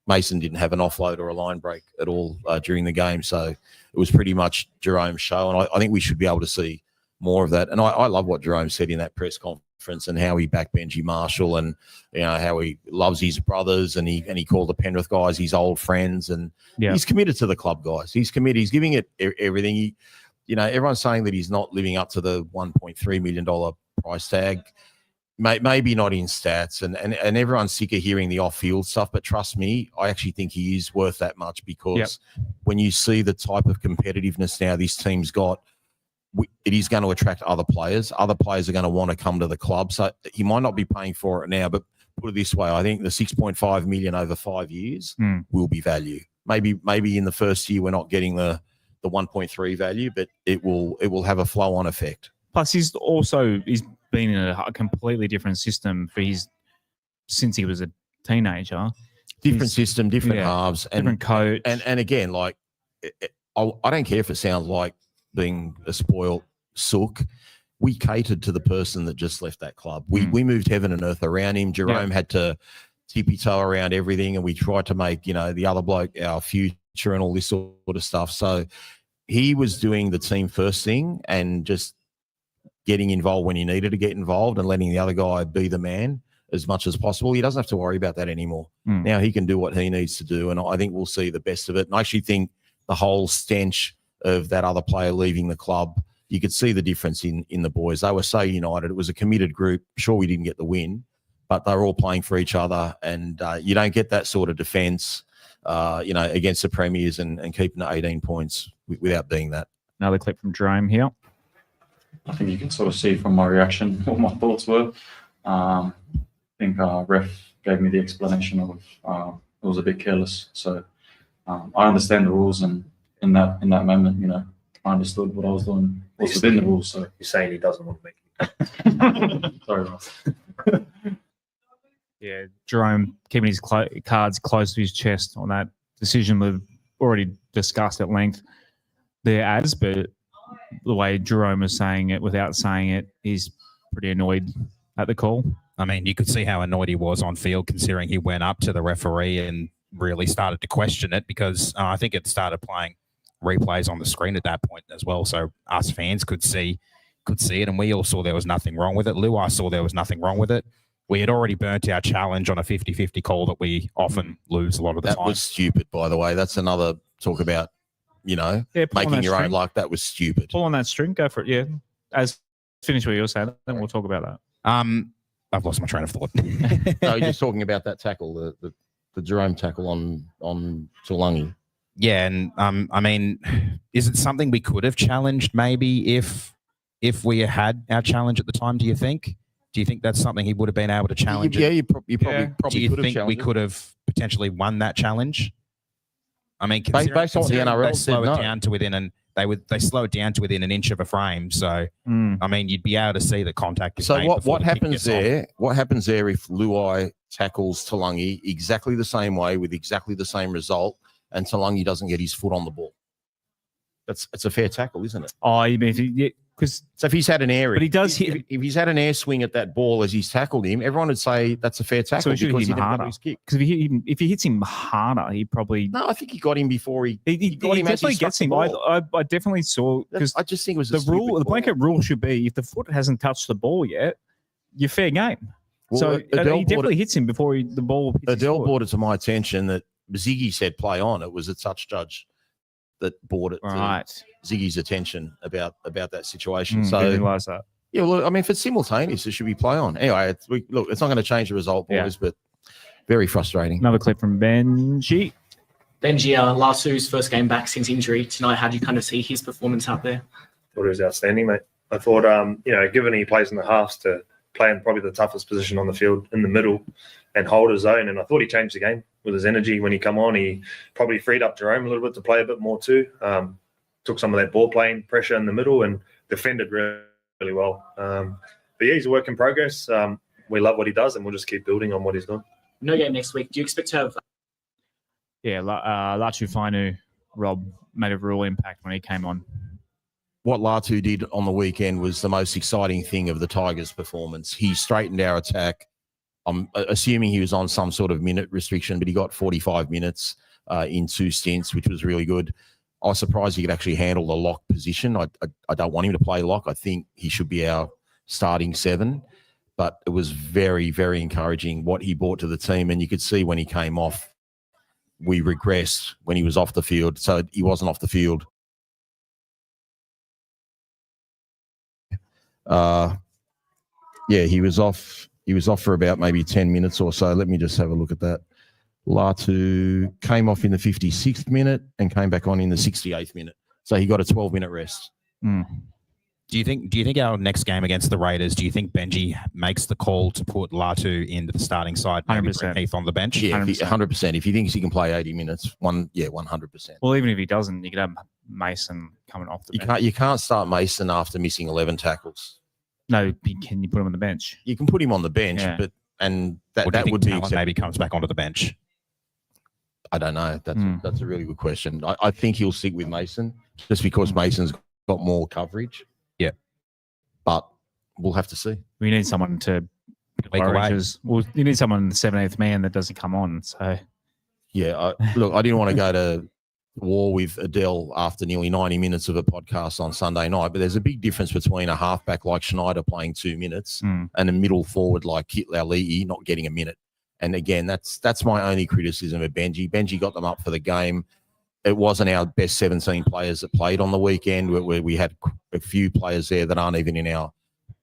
Mason didn't have an offload or a line break at all during the game. So it was pretty much Jerome's show. And I think we should be able to see more of that. And I love what Jerome said in that press conference conference and how he backed Benji Marshall and how he loves his brothers and he called the Penrith guys his old friends and he's committed to the club guys. He's committed. He's giving it everything. Everyone's saying that he's not living up to the $1.3 million price tag. Maybe not in stats, and everyone's sick of hearing the off-field stuff, but trust me, I actually think he is worth that much because when you see the type of competitiveness now this team's got, it is going to attract other players. Other players are going to want to come to the club, so he might not be paying for it now, but put it this way, I think the $6.5 million over 5 years will be value. Maybe in the first year we're not getting the 1.3 value, but it will have a flow-on effect. Plus, he's been in a completely different system since he was a teenager. Different system, different halves, and different coach. And again, like I don't care if it sounds like being a spoiled sook. We catered to the person that just left that club. We moved heaven and earth around him. Jerome had to tippy-toe around everything, and we tried to make the other bloke our future and all this sort of stuff. So he was doing the team first thing and just getting involved when he needed to get involved and letting the other guy be the man as much as possible. He doesn't have to worry about that anymore. Now he can do what he needs to do, and I think we'll see the best of it. And I actually think the whole stench of that other player leaving the club, you could see the difference in the boys. They were so united. It was a committed group. Sure, we didn't get the win, but they were all playing for each other, and you don't get that sort of defence, against the premiers and keeping to 18 points without being that. Another clip from Jerome here. I think you can sort of see from my reaction what my thoughts were. I think ref gave me the explanation of it was a bit careless. So I understand the rules, and in that moment, I understood what I was doing was within the rules. So you're saying he doesn't want to make it. Sorry, Ross. Yeah, Jerome keeping his cards close to his chest on that decision we've already discussed at length there, but the way Jerome is saying it without saying it, he's pretty annoyed at the call. I mean, you could see how annoyed he was on field, considering he went up to the referee and really started to question it, because I think it started playing replays on the screen at that point as well. So us fans could see it, and we all saw there was nothing wrong with it. Luai saw there was nothing wrong with it. We had already burnt our challenge on a 50-50 call that we often lose a lot of the time. That was stupid, by the way. That's another talk about, making your own luck. That was stupid. Pull on that string. Go for it. Yeah. Finish what you were saying, then we'll talk about that. I've lost my train of thought. No, you're just talking about that tackle, the Jerome tackle on Talangi. Yeah, and I mean, is it something we could have challenged maybe if we had our challenge at the time, do you think? Do you think that's something he would have been able to challenge? Yeah, you probably do you could have think we could have potentially won that challenge? I mean, based on what the NRL they slow said, it down to within they slow it down to within an inch of a frame. So I mean, you'd be able to see the contact. So what happens there? What happens there if Luai tackles Talangi exactly the same way with exactly the same result, and Talangi doesn't get his foot on the ball? It's a fair tackle, isn't it? Oh, you mean because if he's had an air, but he does if he's had an air swing at that ball as he's tackled him, everyone would say that's a fair tackle, so he because hit him harder. Because if he hits him harder, he probably I think he got him before he definitely gets him. I definitely saw, because I just think it was the rule. The blanket rule should be if the foot hasn't touched the ball yet, you're fair game. Well, so he definitely hits him before the ball hits Adele brought it to my attention that Ziggy said play on. It was a touch judge that brought it to Ziggy's attention about that situation. So didn't realize that. Yeah, well, I mean, if it's simultaneous, it should be play on. Anyway, it's not going to change the result, boys, but very frustrating. Another clip from Benji. Benji, Lasu's first game back since injury tonight. How do you kind of see his performance out there? I thought it was outstanding, mate. I thought, given he plays in the halves, to play in probably the toughest position on the field in the middle and hold his own. And I thought he changed the game with his energy when he come on. He probably freed up Jerome a little bit to play a bit more too. Took some of that ball playing pressure in the middle and defended really well. But yeah, he's a work in progress. We love what he does, and we'll just keep building on what he's done. No game next week. Do you expect to have... Yeah, Latu Fainu, Rob, made a real impact when he came on. What Latu did on the weekend was the most exciting thing of the Tigers' performance. He straightened our attack. I'm assuming he was on some sort of minute restriction, but he got 45 minutes in 2 stints, which was really good. I was surprised he could actually handle the lock position. I don't want him to play lock. I think he should be our starting 7. but it was very, very encouraging what he brought to the team. And you could see when he came off, we regressed when he was off the field. So he wasn't off the field. He was off. He was off for about maybe 10 minutes or so. Let me just have a look at that. Latu came off in the 56th minute and came back on in the 68th minute. So he got a 12-minute rest. Mm. Do you think our next game against the Raiders, do you think Benji makes the call to put Latu into the starting side, maybe bring Heath on the bench? Yeah, 100%. If he thinks he can play 80 minutes, 100%. Well, even if he doesn't, you could have Mason coming off the bench. You can't start Mason after missing 11 tackles. No, can you put him on the bench? You can put him on the bench, Yeah. but that That would be Taylan maybe comes back onto the bench. I don't know. That's a really good question. I think he'll stick with Mason just because Mason's got more coverage. Yeah. But we'll have to see. We need someone to Leak away. Well, you need someone, the 17th man, that doesn't come on. So Yeah. Look, I didn't want to go to war with Adele after nearly 90 minutes of a podcast on Sunday night, but there's a big difference between a halfback like Schneider playing 2 minutes and a middle forward like Kitlaulii not getting a minute. And again, that's my only criticism of Benji. Benji got them up for the game. It wasn't our best 17 players that played on the weekend. Where we had a few players there that aren't even in our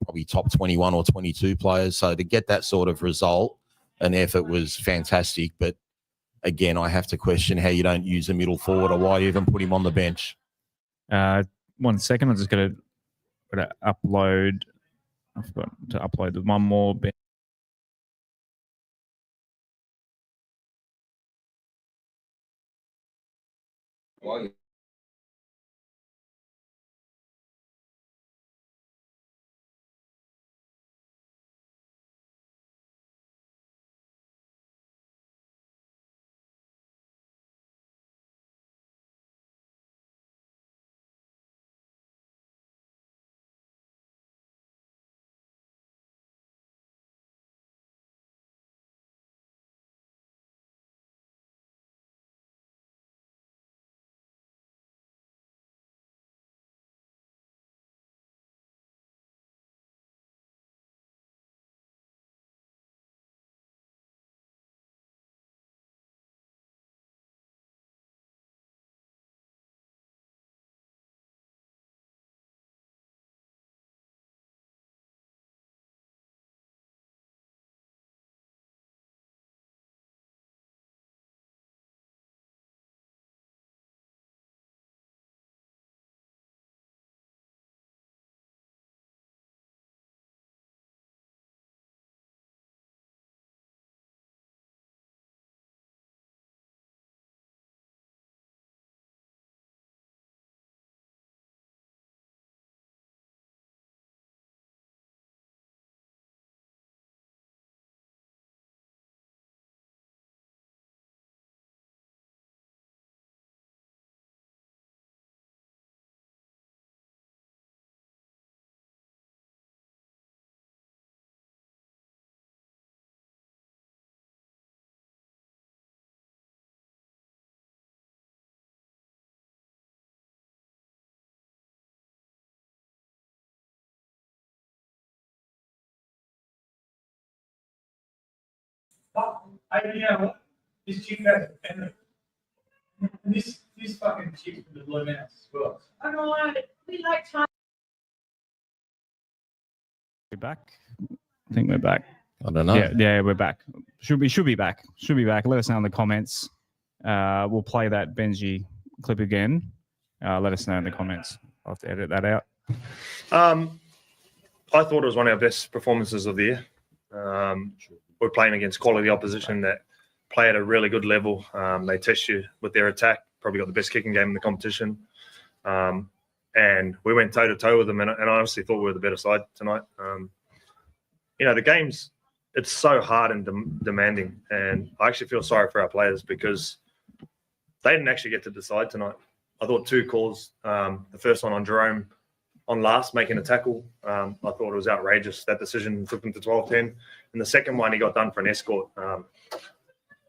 probably top 21 or 22 players. So to get that sort of result and effort was fantastic. But again, I have to question how you don't use a middle forward or why you even put him on the bench. 1 second, I'm just going to upload. I forgot to upload one more bit. You know what? This chick has a pen. This fucking chick with the blue mouse as well. I don't know. We like time. We're back. I think we're back. I don't know. Yeah, we're back. Should be back. Let us know in the comments. We'll play that Benji clip again. Let us know in the comments. I'll have to edit that out. I thought it was one of our best performances of the year. We're playing against quality opposition that play at a really good level. They test you with their attack. Probably got the best kicking game in the competition. And we went toe-to-toe with them, and I honestly thought we were the better side tonight. The games, it's so hard and demanding, and I actually feel sorry for our players because they didn't actually get to decide tonight. I thought 2 calls, the first one on Jerome on last, making a tackle, I thought it was outrageous. That decision took them to 12-10. And the second one, he got done for an escort,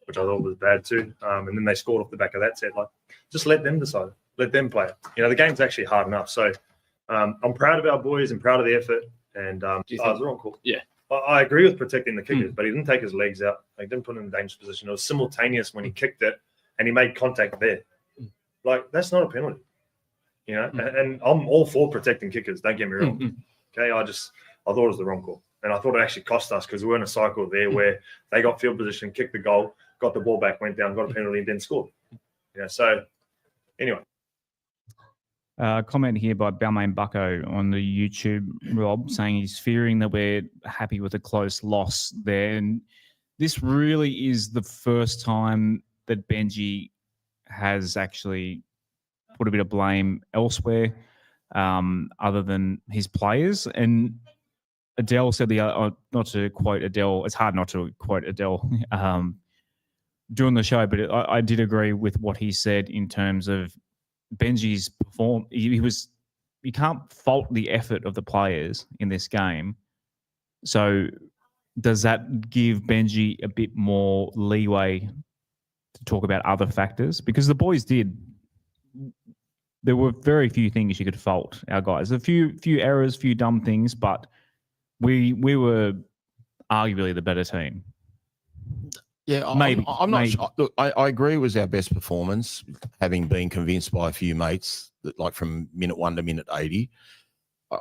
which I thought was bad too. And then they scored off the back of that set. Like, just let them decide. Let them play it. The game's actually hard enough. So I'm proud of our boys and proud of the effort. And it was the wrong call. Yeah. I agree with protecting the kickers, but he didn't take his legs out. He didn't put him in a dangerous position. It was simultaneous when he kicked it and he made contact there. Like, that's not a penalty, you know? And I'm all for protecting kickers, don't get me wrong. Okay, I thought it was the wrong call. And I thought it actually cost us because we were in a cycle there where they got field position, kicked the goal, got the ball back, went down, got a penalty, and then scored. Yeah, so anyway. Comment here by Balmain Bucko on the YouTube, Rob, saying he's fearing that we're happy with a close loss there. And this really is the first time that Benji has actually put a bit of blame elsewhere other than his players. And Adele said not to quote Adele, it's hard not to quote Adele during the show, but I did agree with what he said in terms of Benji's you can't fault the effort of the players in this game. So does that give Benji a bit more leeway to talk about other factors? Because the boys there were very few things you could fault our guys. A few errors, few dumb things, but we were arguably the better team. Yeah, Maybe. I'm not sure. Look, I agree it was our best performance, having been convinced by a few mates that, like, from minute 1 to minute 80.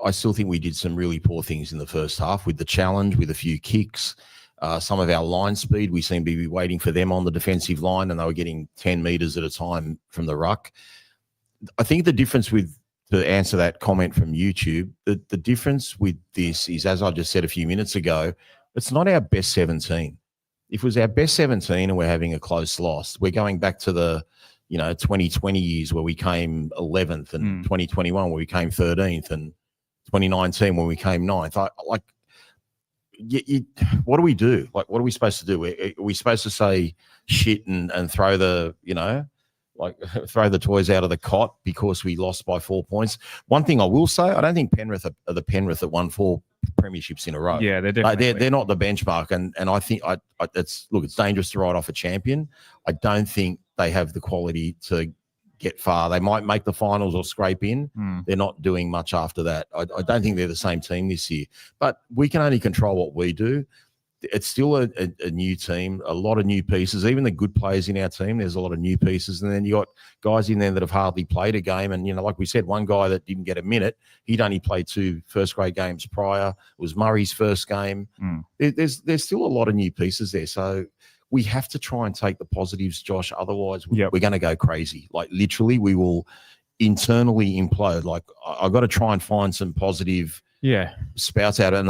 I still think we did some really poor things in the first half with the challenge, with a few kicks. Some of our line speed, we seemed to be waiting for them on the defensive line and they were getting 10 metres at a time from the ruck. I think the difference to answer that comment from YouTube, the difference with this is, as I just said a few minutes ago, it's not our best 17. If it was our best 17 and we're having a close loss, we're going back to the 2020 years where we came 11th and 2021 where we came 13th and 2019 when we came 9th. What do we do? Like, what are we supposed to do? Are we supposed to say shit and throw throw the toys out of the cot because we lost by 4 points? One thing I will say, I don't think Penrith are the Penrith that won 4 premierships in a row. Yeah, they're definitely they're not the benchmark, and I think it's dangerous to write off a champion. I don't think they have the quality to get far. They might make the finals or scrape in. They're not doing much after that. I don't think they're the same team this year, but we can only control what we do. It's still a new team, a lot of new pieces. Even the good players in our team, there's a lot of new pieces. And then you got guys in there that have hardly played a game. And, like we said, one guy that didn't get a minute, he'd only played 2 first-grade games prior. It was Murray's first game. There's still a lot of new pieces there. So we have to try and take the positives, Josh. Otherwise, we're going to go crazy. Like, literally, we will internally implode. Like, I've got to try and find some positive spouts out. And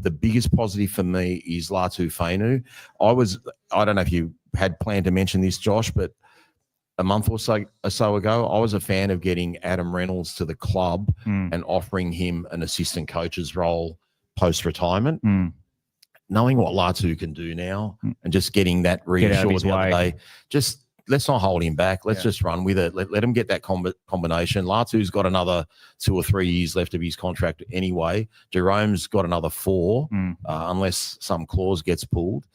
the biggest positive for me is Latu Fainu. I don't know if you had planned to mention this, Josh, but a month or so ago, I was a fan of getting Adam Reynolds to the club and offering him an assistant coach's role post-retirement. Knowing what Latu can do now and just getting that reassured the other day, just let's not hold him back. Let's just run with it. Let him get that combination. Latu's got another 2 or 3 years left of his contract anyway. Jerome's got another 4, unless some clause gets pulled.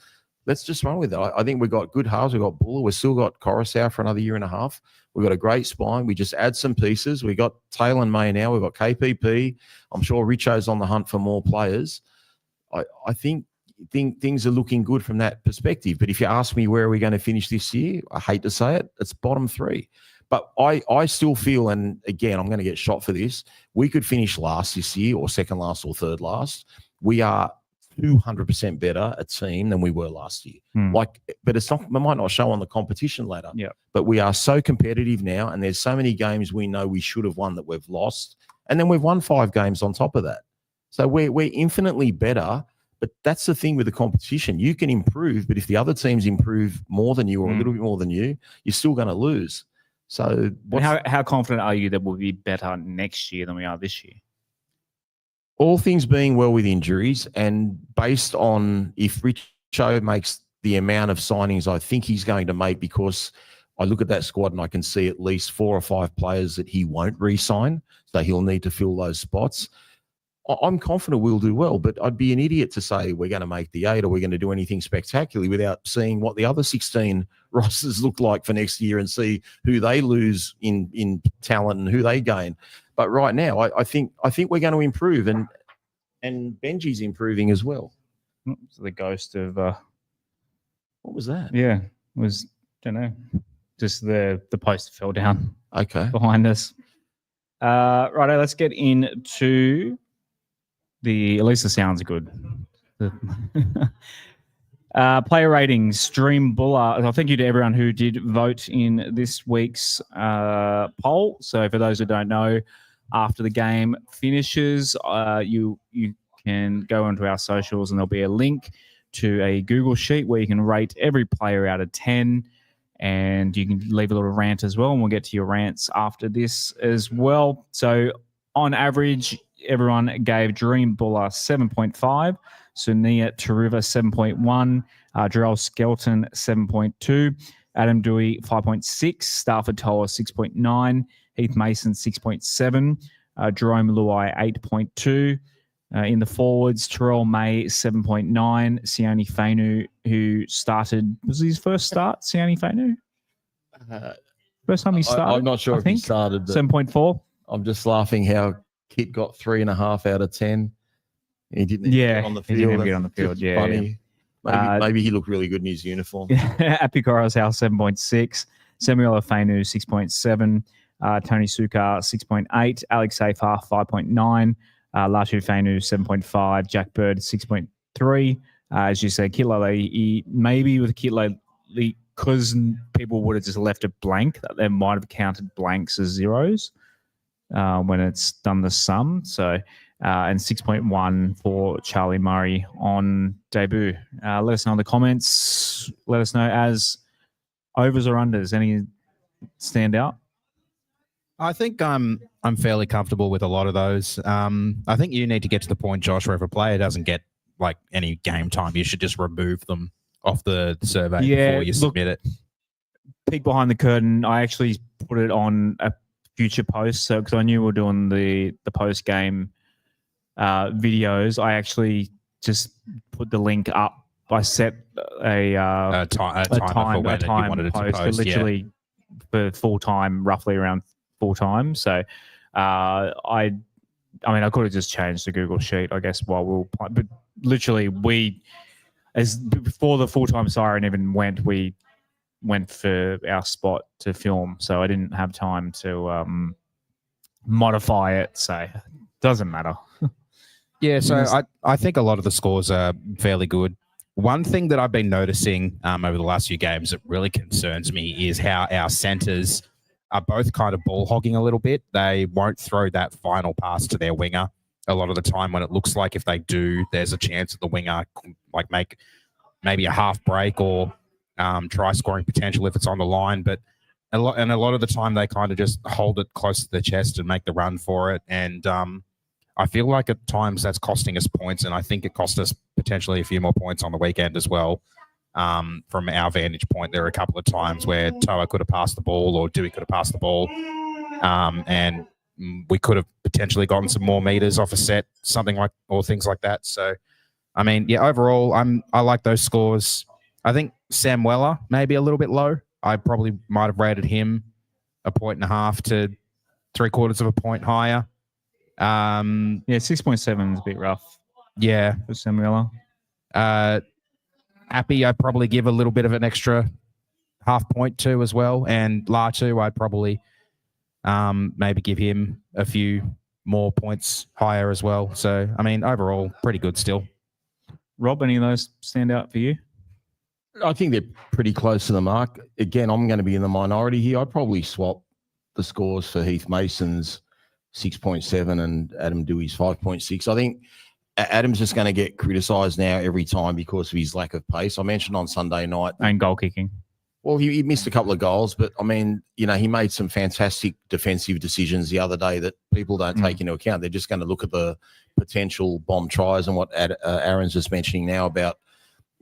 Let's just run with it. I think we've got good halves. We've got Buller. We've still got Coruscant for another year and a half. We've got a great spine. We just add some pieces. We've got Taylan May now. We've got KPP. I'm sure Richo's on the hunt for more players. I think things are looking good from that perspective. But if you ask me where are we going to finish this year, I hate to say it, it's bottom 3. But I still feel, and again, I'm going to get shot for this, we could finish last this year or second last or third last. We are 200% better a team than we were last year. But it's not, it might not show on the competition ladder. But we are so competitive now, and there's so many games we know we should have won that we've lost. And then we've won 5 games on top of that. So we're infinitely better. But that's the thing with the competition. You can improve, but if the other teams improve more than you or a little bit more than you, you're still going to lose. So how confident are you that we'll be better next year than we are this year? All things being well with injuries, and based on if Richo makes the amount of signings I think he's going to make, because I look at that squad and I can see at least 4 or 5 players that he won't re-sign, so he'll need to fill those spots. I'm confident we'll do well, but I'd be an idiot to say we're going to make the 8 or we're going to do anything spectacularly without seeing what the other 16 rosters look like for next year and see who they lose in talent and who they gain. But right now, I think we're going to improve, and Benji's improving as well. It's the ghost of What was that? yeah, it was don't know, just the post fell down Okay. behind us. Righto, let's get into at least the sounds are good. Player ratings, Stream Buller. Thank you to everyone who did vote in this week's poll. So for those who don't know, after the game finishes, you can go onto our socials and there'll be a link to a Google sheet where you can rate every player out of 10, and you can leave a little rant as well, and we'll get to your rants after this as well. So on average, everyone gave Dream Buller 7.5, Sunia Taruva 7.1, Jarrell Skelton 7.2, Adam Dewey 5.6, Stafford Toller 6.9, Heath Mason 6.7, Jerome Luai 8.2. In the forwards, Taylan May 7.9, Sione Fainu, who started, was it his first start, Sione Fainu? First time he started? I'm not sure if he started. But 7.4. I'm just laughing how Kit got 3.5 out of 10. He didn't even get on the field. He didn't get on the field, Just yeah. funny. Maybe he looked really good in his uniform. Apikora's House 7.6, Samuel Fainu 6.7, Tony Sukar 6.8, Alex Safar 5.9, Lashu Fainu 7.5, Jack Bird 6.3. As you said, Kitlale, maybe with Kitlale, because people would have just left it blank, that they might have counted blanks as zeros when it's done the sum. So, and 6.1 for Charlie Murray on debut. Let us know in the comments. Let us know as overs or unders. Any stand out? I think I'm fairly comfortable with a lot of those. I think you need to get to the point, Josh, where if a player doesn't get like any game time, you should just remove them off the survey before you submit it. Peek behind the curtain. I actually put it on a future post, so because I knew we were doing the post game videos, I actually just put the link up. I set a time you wanted it to post, literally for full time, roughly around full time. So I mean, I could have just changed the Google sheet, I guess, while we were playing. But literally, as before the full time siren even went, we went for our spot to film. So I didn't have time to modify it. So it doesn't matter. Yeah, so I think a lot of the scores are fairly good. One thing that I've been noticing over the last few games that really concerns me is how our centres are both kind of ball hogging a little bit. They won't throw that final pass to their winger a lot of the time. When it looks like if they do, there's a chance that the winger like make maybe a half break or try scoring potential if it's on the line. But a lot of the time they kind of just hold it close to their chest and make the run for it. And I feel like at times that's costing us points, and I think it cost us potentially a few more points on the weekend as well. From our vantage point, there are a couple of times where Toa could have passed the ball or Dewey could have passed the ball, and we could have potentially gotten some more meters off a set, or things like that. So, I mean, yeah, overall, I like those scores. I think Sam Weller maybe a little bit low. I probably might have rated him 1.5 to 3/4 of a point higher. Yeah, 6.7 is a bit rough. Yeah, for Samuela. Appy, I'd probably give a little bit of an extra half point to as well, and Latu, I'd probably maybe give him a few more points higher as well. So, I mean, overall, pretty good still. Rob, any of those stand out for you? I think they're pretty close to the mark. Again, I'm going to be in the minority here. I'd probably swap the scores for Heath Mason's 6.7 and Adam Dewey's 5.6. I think Adam's just going to get criticised now every time because of his lack of pace. I mentioned on Sunday night. And goal kicking. Well, he missed a couple of goals, but, I mean, you know, he made some fantastic defensive decisions the other day that people don't take into account. They're just going to look at the potential bomb tries and what Aaron's just mentioning now about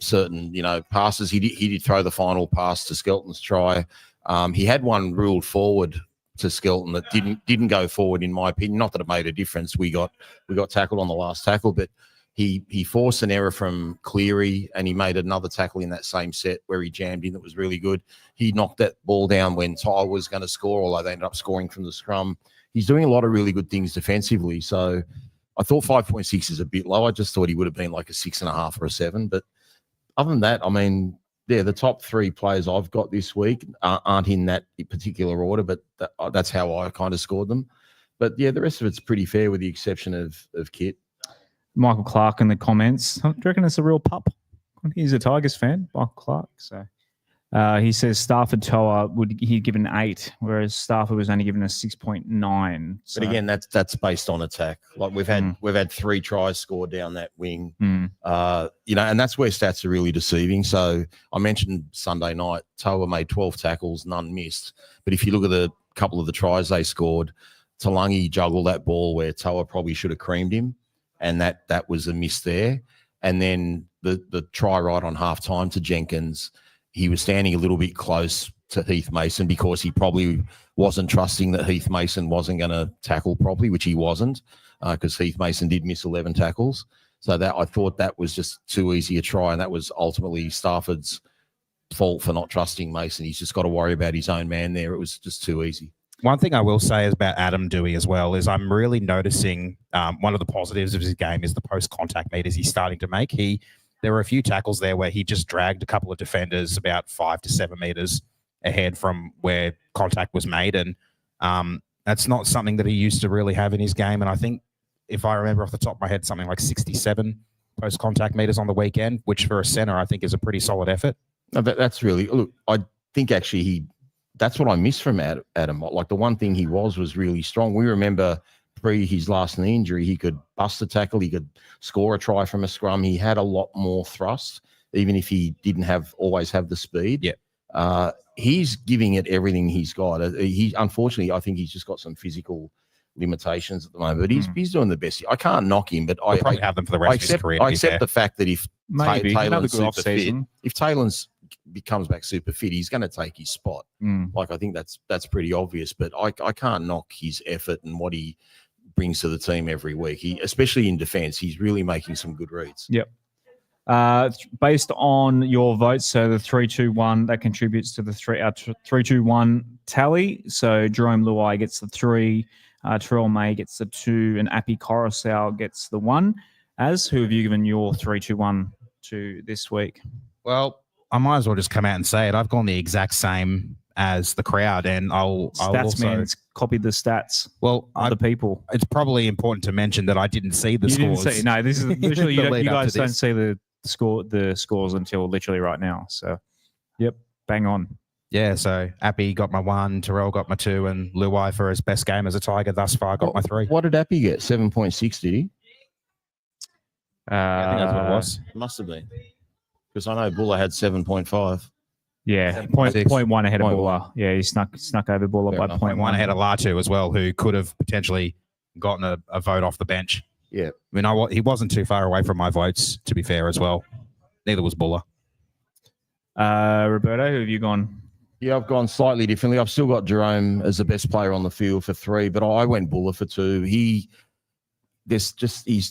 certain, you know, passes. He did throw the final pass to Skelton's try. He had one ruled forward to Skelton that didn't go forward, in my opinion. Not that it made a difference. We got tackled on the last tackle, but he forced an error from Cleary, and he made another tackle in that same set where he jammed in that was really good. He knocked that ball down when Ty was going to score, although they ended up scoring from the scrum. He's doing a lot of really good things defensively. So I thought 5.6 is a bit low. I just thought he would have been like a 6.5 or a 7. But other than that, I mean, yeah, the top 3 players I've got this week aren't in that particular order, but that's how I kind of scored them. But yeah, the rest of it's pretty fair with the exception of Kit. Michael Clark in the comments. Do you reckon it's a real pup? He's a Tigers fan, Michael Clark. So he says Stafford Toa he'd given 8, whereas Stafford was only given a 6.9. So. But again, that's based on attack. Like we've had 3 tries scored down that wing. And that's where stats are really deceiving. So I mentioned Sunday night, Toa made 12 tackles, none missed. But if you look at the couple of the tries they scored, Talangi juggled that ball where Toa probably should have creamed him, and that was a miss there. And then the try right on halftime to Jenkins, he was standing a little bit close to Heath Mason because he probably wasn't trusting that Heath Mason wasn't going to tackle properly, which he wasn't, because Heath Mason did miss 11 tackles. So that I thought that was just too easy a try, and that was ultimately Stafford's fault for not trusting Mason. He's just got to worry about his own man there. It was just too easy. One thing I will say is about Adam Dewey as well is I'm really noticing one of the positives of his game is the post-contact meters he's starting to make. There were a few tackles there where he just dragged a couple of defenders about 5 to 7 meters ahead from where contact was made. And that's not something that he used to really have in his game. And I think if I remember off the top of my head, something like 67 post-contact meters on the weekend, which for a center, I think is a pretty solid effort. No, that's really, look, I think actually that's what I miss from Adam. Like the one thing he was really strong. We remember pre his last knee injury, he could bust a tackle, he could score a try from a scrum. He had a lot more thrust, even if he didn't always have the speed. Yeah. He's giving it everything he's got. Unfortunately, I think he's just got some physical limitations at the moment, but he's doing the best. I can't knock him, but We'll probably have them for the rest of his career. I accept the fact that if Taylan's super fit, season. if Taylan's comes back super fit, he's going to take his spot. Like I think that's pretty obvious, but I can't knock his effort and what he brings to the team every week. Especially in defence, he's really making some good reads. Yep. Based on your votes, so the 3-2-1 that contributes to the 3-2-1 tally. So Jerome Luai gets the 3, Taylan May gets the 2, and Appy Coruscant gets the 1. Who have you given your 3-2-1 to this week? Well, I might as well just come out and say it. I've gone the exact same as the crowd, and I'll also man's copied the stats. Well, other people. It's probably important to mention that I didn't see the scores. Didn't see, no, this is literally you guys don't see the scores until literally right now. So, yep, bang on. Yeah, so Appy got my 1, Terrell got my 2, and Luai for his best game as a Tiger thus far got my 3. What did Appy get? 7.6, did he? I think that's what it was. It must have been. Because I know Buller had 7.5. Yeah, 0.1 ahead of Buller. Yeah, he snuck over Buller by 0.1 ahead of Latu as well, who could have potentially gotten a vote off the bench. Yeah. I mean, he wasn't too far away from my votes, to be fair, as well. Neither was Buller. Roberto, who have you gone? Yeah, I've gone slightly differently. I've still got Jerome as the best player on the field for 3, but I went Buller for 2. He's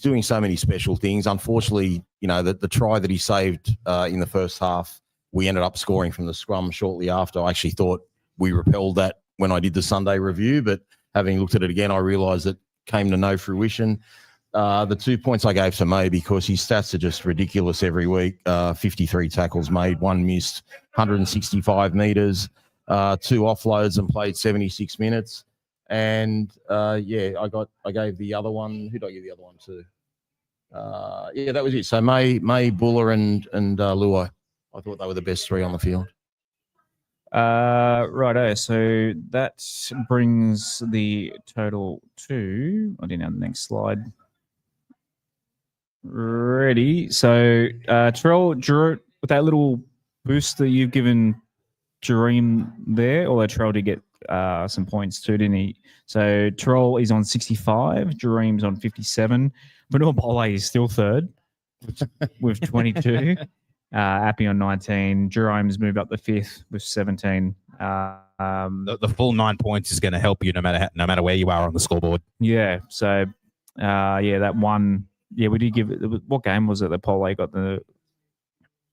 doing so many special things. Unfortunately, the try that he saved in the first half, we ended up scoring from the scrum shortly after. I actually thought we repelled that when I did the Sunday review, but having looked at it again, I realised it came to no fruition. The 2 points I gave to May because his stats are just ridiculous every week. 53 tackles made, 1 missed, 165 metres, 2 offloads and played 76 minutes. And I gave the other one. Who did I give the other one to? That was it. So May, Buller, and Luai. I thought they were the best 3 on the field. Righto. So that brings the total to. I didn't have the next slide. Ready. So Terrell, Drew, with that little boost that you've given Jerome there, although Terrell did get some points too, didn't he? So Terrell is on 65, Jerome's on 57. Vanilla Pole is still third with 22. Appy on 19. Jerome's moved up to 5th with 17. The full 9 points is going to help you no matter where you are on the scoreboard. Yeah. So that one. Yeah, we did give it. What game was it that Pole got the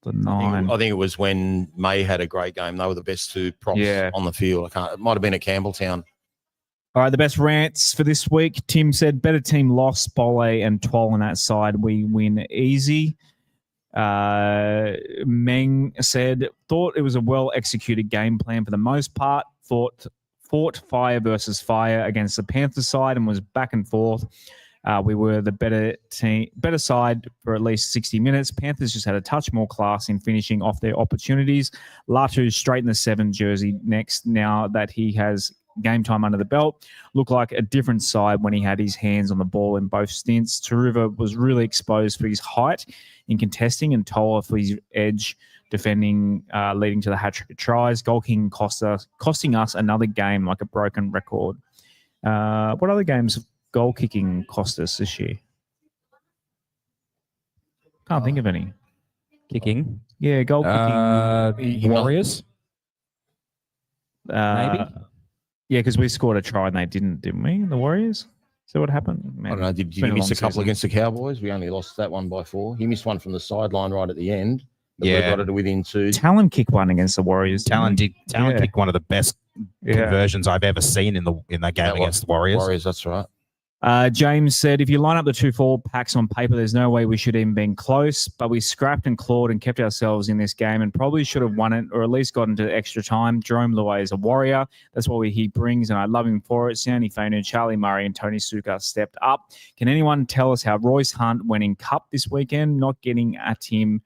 9? I think it was when May had a great game. They were the best 2 props on the field. It might have been at Campbelltown. All right, the best rants for this week. Tim said, better team lost, Bole and Twal on that side. We win easy. Meng said, thought it was a well-executed game plan for the most part. Fought fire versus fire against the Panthers side and was back and forth. We were the better side for at least 60 minutes. Panthers just had a touch more class in finishing off their opportunities. Latu straight in the 7 jersey next now that he has game time under the belt. Looked like a different side when he had his hands on the ball in both stints. Taruva was really exposed for his height in contesting and Tola for his edge defending, leading to the hat-trick of tries. Goal kicking costing us another game like a broken record. What other games have goal kicking cost us this year? Can't think of any. Kicking. Yeah, goal kicking. Warriors. Maybe. Yeah, because we scored a try and they didn't we? The Warriors? Is that what happened? I don't know. Did you miss a couple against the Cowboys? We only lost that one by 4. He missed one from the sideline right at the end. We got it within 2. Talon kicked one against the Warriors. Talon kicked one of the best conversions I've ever seen in that game against the Warriors. Warriors, that's right. James said, if you line up the 2 forward packs on paper, there's no way we should even been close, but we scrapped and clawed and kept ourselves in this game and probably should have won it or at least gotten to extra time. Jerome Luai is a warrior. That's what he brings, and I love him for it. Sione Fainu, Charlie Murray, and Tony Suka stepped up. Can anyone tell us how Royce Hunt went in cup this weekend? Not getting at him,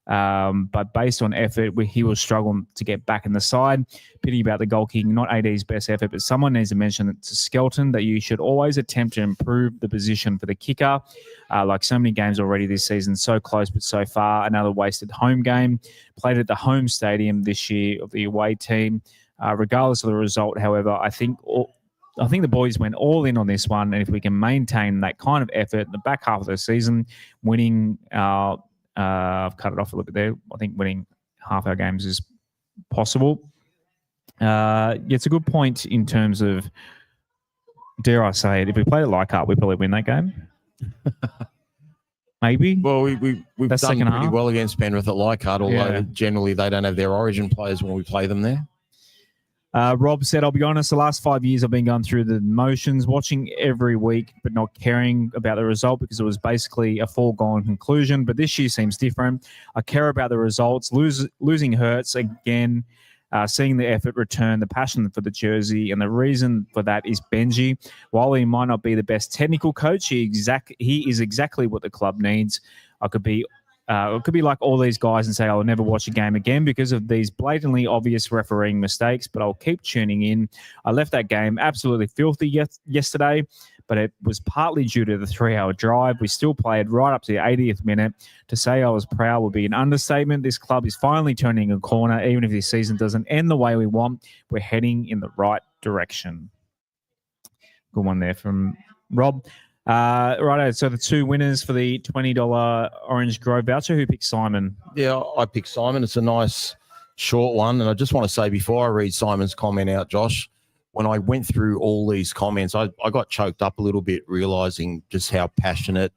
but based on effort, he will struggle to get back in the side. Pity about the goal kicking, not AD's best effort, but someone needs to mention it to Skelton that you should always attempt to improve the position for the kicker. Like so many games already this season, so close but so far. Another wasted home game. Played at the home stadium this year of the away team. Regardless of the result, however, I think the boys went all in on this one, and if we can maintain that kind of effort in the back half of the season, winning I've cut it off a little bit there. I think winning half our games is possible. It's a good point in terms of, dare I say it, if we played it like up, we probably win that game. Maybe. Well, we've done pretty half. well against Penrith at Leichhardt, although generally they don't have their origin players when we play them there. Rob said, I'll be honest, the last 5 years I've been going through the motions, watching every week, but not caring about the result because it was basically a foregone conclusion. But this year seems different. I care about the results. Losing hurts again. Seeing the effort return, the passion for the jersey, and the reason for that is Benji. While he might not be the best technical coach, he is exactly what the club needs. It could be like all these guys and say, I'll never watch a game again because of these blatantly obvious refereeing mistakes, but I'll keep tuning in. I left that game absolutely filthy yesterday, but it was partly due to the 3-hour drive. We still played right up to the 80th minute. To say I was proud would be an understatement. This club is finally turning a corner. Even if this season doesn't end the way we want, we're heading in the right direction. Good one there from Rob. Righto, so the 2 winners for the $20 Orange Grove voucher. Who picked Simon? Yeah, I picked Simon. It's a nice short one. And I just want to say before I read Simon's comment out, Josh, when I went through all these comments, I got choked up a little bit realising just how passionate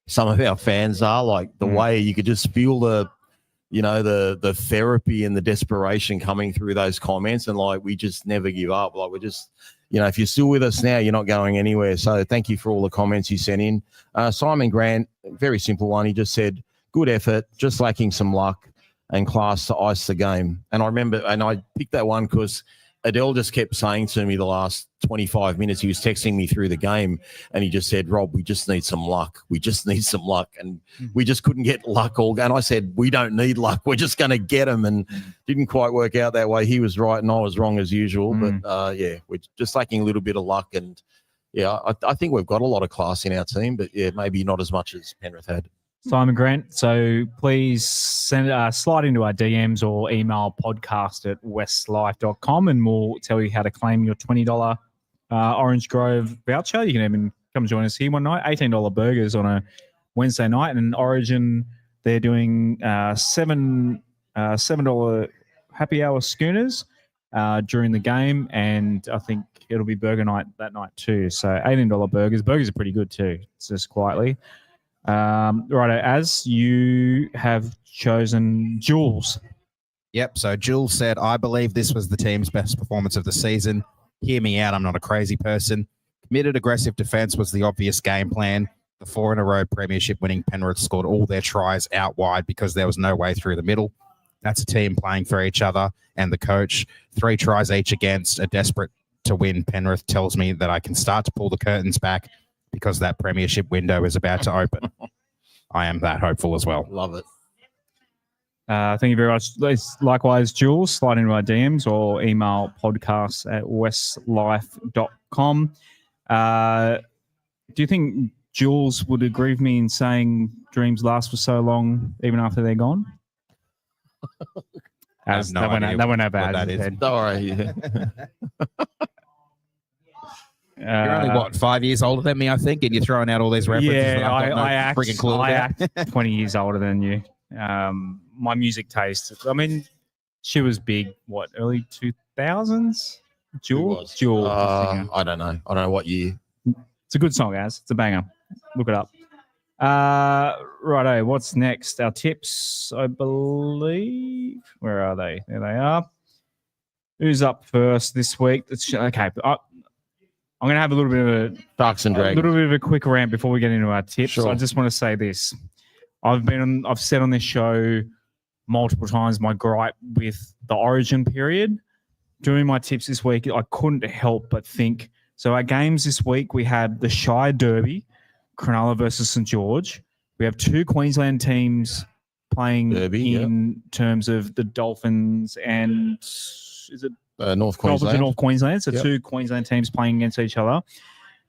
some of our fans are. Like the way you could just feel the therapy and the desperation coming through those comments. And like, we just never give up. Like we're just, if you're still with us now, you're not going anywhere. So thank you for all the comments you sent in. Simon Grant, very simple one. He just said, good effort, just lacking some luck and class to ice the game. And I remember, and I picked that one because Adele just kept saying to me the last 25 minutes, he was texting me through the game, and he just said, Rob, we just need some luck. We just need some luck. And we just couldn't get luck all. And I said, we don't need luck. We're just going to get them. And didn't quite work out that way. He was right and I was wrong as usual. But, we're just lacking a little bit of luck. And, I think we've got a lot of class in our team, but, maybe not as much as Penrith had. Simon Grant. So please slide into our DMs or email podcast@westlife.com and we'll tell you how to claim your $20 Orange Grove voucher. You can even come join us here one night. $18 burgers on a Wednesday night. And Origin, they're doing $7 happy hour schooners during the game. And I think it'll be burger night that night too. So $18 burgers. Burgers are pretty good too. It's just quietly. Righto, as you have chosen Jules. Yep. So Jules said, I believe this was the team's best performance of the season. hear me out. I'm not a crazy person. Committed aggressive defense was the obvious game plan. The 4 in a row premiership winning Penrith scored all their tries out wide because there was no way through the middle. That's a team playing for each other and the coach. 3 tries each against a desperate to win Penrith tells me that I can start to pull the curtains back because that premiership window is about to open. I am that hopeful as well. Love it. Thank you very much. Likewise, Jules, slide into our DMs or email podcasts@westlife.com. Do you think Jules would agree with me in saying dreams last for so long even after they're gone? I have no that idea went what over that his is. head. Don't worry. You're only, what, 5 years older than me, I think, and you're throwing out all these references that Yeah, I've got no I frigging clue about. act 20 years older than you. My music taste, I mean, she was big, what, early 2000s? Jules? Jules. I don't know. I don't know what year. It's a good song, Az. It's a banger. Look it up. Righto, what's next? Our tips, I believe. Where are they? There they are. Who's up first this week? Okay, I'm going to have a little bit of Sharks and a Dragons. little bit of a quick rant before we get into our tips. Sure. I just want to say this. I've said on this show multiple times my gripe with the Origin period. Doing my tips this week, I couldn't help but think. So our games this week, we have the Shire Derby, Cronulla versus St George. We have 2 Queensland teams playing in terms of the Dolphins and is it North Dolphins Queensland. and North Queensland. So Yep. 2 Queensland teams playing against each other.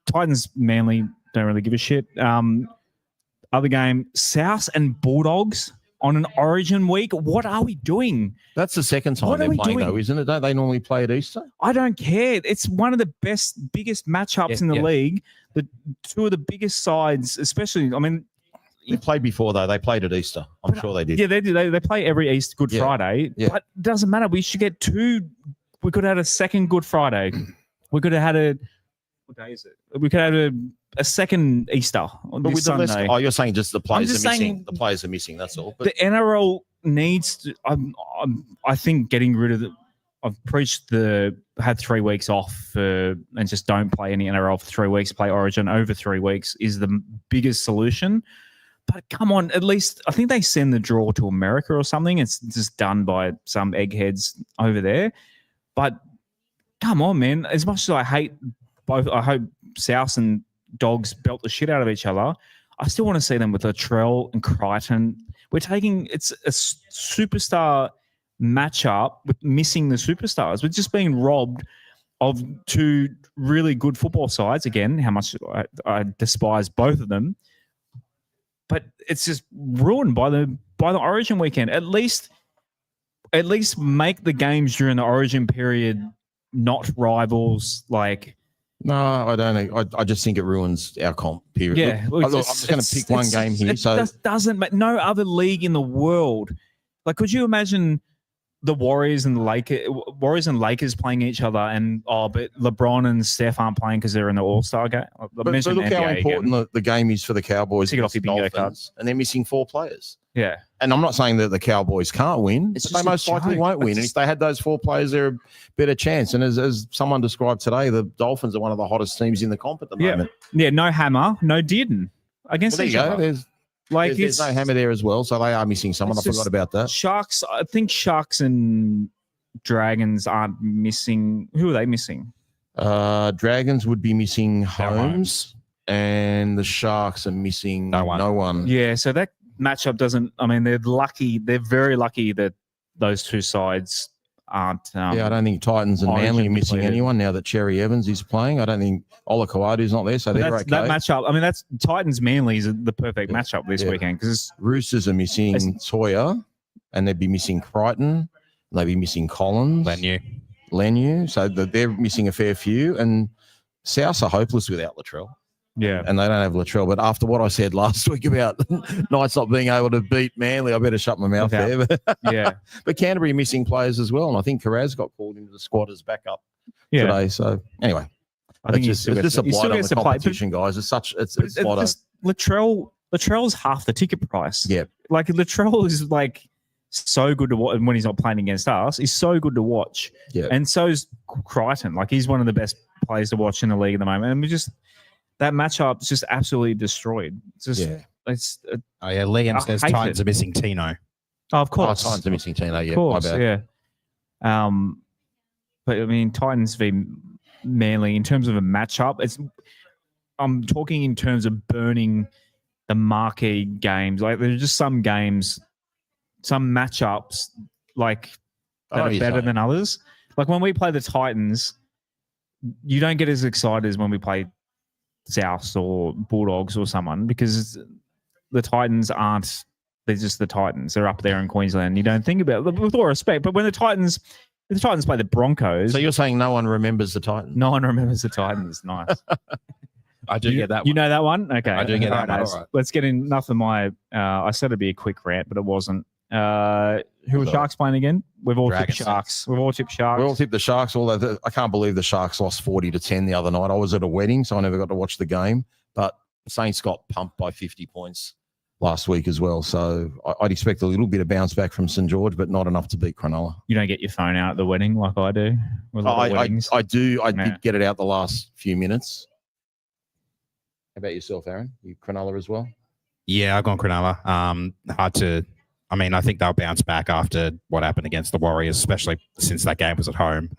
Titans, Manly, don't really give a shit. Other game, South and Bulldogs on an Origin week. What are we doing? That's the second time What are they're we playing, doing? though, isn't it? Don't they normally play at Easter? I don't care. It's one of the biggest matchups in the league. The 2 of the biggest sides, especially, I mean, They played before, though. They played at Easter. I'm sure they did. yeah, they do. They play every Easter Good Friday, but it doesn't matter. We should get 2. We could have had a second Good Friday. We could have had what day is it? We could have had a second Easter on But this with the list, Sunday. you're saying just the players just are missing. saying The players are missing. That's all. But The NRL needs to. I think getting rid of the. I've preached had 3 weeks off and just don't play any NRL for 3 weeks. Play Origin over 3 weeks is the biggest solution. But come on, at least I think they send the draw to America or something. It's just done by some eggheads over there. But come on, man. As much as I hate both, I hope South and Dogs belt the shit out of each other. I still want to see them with Latrell and Crichton. It's a superstar matchup with missing the superstars. We're just being robbed of 2 really good football sides. Again, how much I despise both of them. But it's just ruined by the Origin weekend. At least make the games during the Origin period not rivals. Like, no, I don't. I just think it ruins our comp period. yeah, Look, I'm just going to pick one game here. It doesn't make no other league in the world. Like, could you imagine the Warriors and Lakers playing each other, but LeBron and Steph aren't playing because they're in the All-Star game. But look how important the game is for the Cowboys. Take it off your bingo Dolphins, and they're missing 4 players. Yeah. And I'm not saying that the Cowboys can't win, but they most likely won't win. And if they had those 4 players, they're a better chance. And as someone described today, the Dolphins are one of the hottest teams in the comp at the moment. Yeah, no Hammer, no Dearden against Well, there each you go. other. There's no Hammer there as well, so they are missing someone. I forgot about that. Sharks, I think Sharks and Dragons aren't missing. Who are they missing? Dragons would be missing Holmes, and the Sharks are missing no one. Yeah, so that matchup doesn't. I mean, they're lucky. They're very lucky that those 2 sides aren't. I don't think Titans and Manly are missing anyone now that Cherry Evans is playing. I don't think Ola Kawatu's not there, so they're okay. That matchup. I mean, that's Titans Manly is the perfect matchup this weekend because Roosters are missing Toya, and they'd be missing Crichton. They'd be missing Collins, Lenu. So they're missing a fair few, and South are hopeless without Latrell. Yeah, and they don't have Latrell. But after what I said last week about Knights not being able to beat Manly, I better shut my mouth there. Yeah, but Canterbury are missing players as well, and I think Carraz got called into the squad as backup today. So anyway, I think it's just a blight on the competition, guys. It's Latrell's half the ticket price. Yeah, like Latrell is like so good to watch. And when he's not playing against us, he's so good to watch. Yeah. And so's Crichton. Like, he's one of the best players to watch in the league at the moment. And that matchup is just absolutely destroyed. It's just, Oh yeah, Liam says hate Titans it. are missing Tino. Oh, of course. Titans are missing Tino. Yeah, Of course, my bad. yeah. But I mean, Titans v Manly in terms of a matchup. I'm talking in terms of burning the marquee games. Like, there's just some games, some matchups, like that are better than others. Like, when we play the Titans, you don't get as excited as when we play Souths or Bulldogs or someone, because the Titans aren't. They're just the Titans. They're up there in Queensland. You don't think about it with all respect. But when the Titans play the Broncos. So you're saying no one remembers the Titans? No one remembers the Titans. Nice. I do get that You one. know that one? Okay. I do get that one. All All right. Let's get in. Enough of my. I said it'd be a quick rant, but it wasn't. Who were Sharks playing again? We've all tipped Dragons. Sharks. We've all tipped Sharks. We all tipped the Sharks, although I can't believe the Sharks lost 40-10 the other night. I was at a wedding, so I never got to watch the game. But Saints got pumped by 50 points last week as well. So I'd expect a little bit of bounce back from St. George, but not enough to beat Cronulla. You don't get your phone out at the wedding like I do. With all the weddings. I do. I Yeah. did get it out the last few minutes. How about yourself, Aaron? You Cronulla as well? Yeah, I've gone Cronulla. Hard to. I mean, I think they'll bounce back after what happened against the Warriors, especially since that game was at home.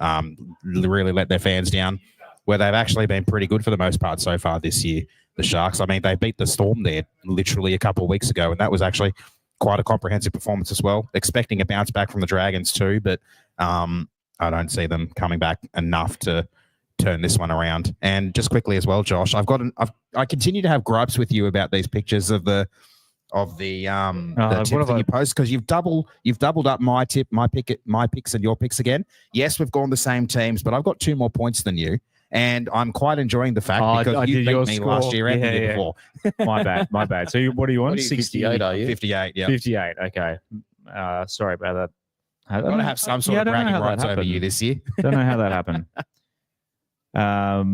Really let their fans down, where they've actually been pretty good for the most part so far this year. The Sharks. I mean, they beat the Storm there literally a couple of weeks ago, and that was actually quite a comprehensive performance as well. Expecting a bounce back from the Dragons too, but I don't see them coming back enough to turn this one around. And just quickly as well, Josh, I continue to have gripes with you about these pictures of the tip that you post, because you've doubled up my picks and your picks again. Yes, we've gone the same teams, but I've got 2 more points than you. And I'm quite enjoying the fact because you beat me last year and the year before. My bad. So what do you want? 58, are you? 58, yeah. 58. Okay. Sorry about that. I've got to have some sort of bragging rights over you this year. Don't know how that happened. A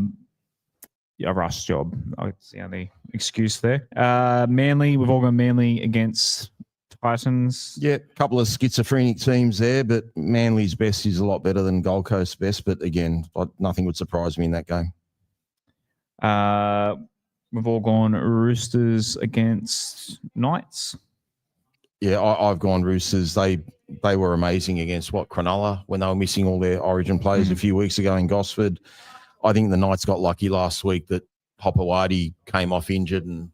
rush job. That's the only excuse there. Manly, we've all gone Manly against Titans. Yeah, a couple of schizophrenic teams there, but Manly's best is a lot better than Gold Coast's best. But again, nothing would surprise me in that game. We've all gone Roosters against Knights. Yeah, I've gone Roosters. They were amazing against Cronulla when they were missing all their Origin players a few weeks ago in Gosford. I think the Knights got lucky last week that Hopewadi came off injured, and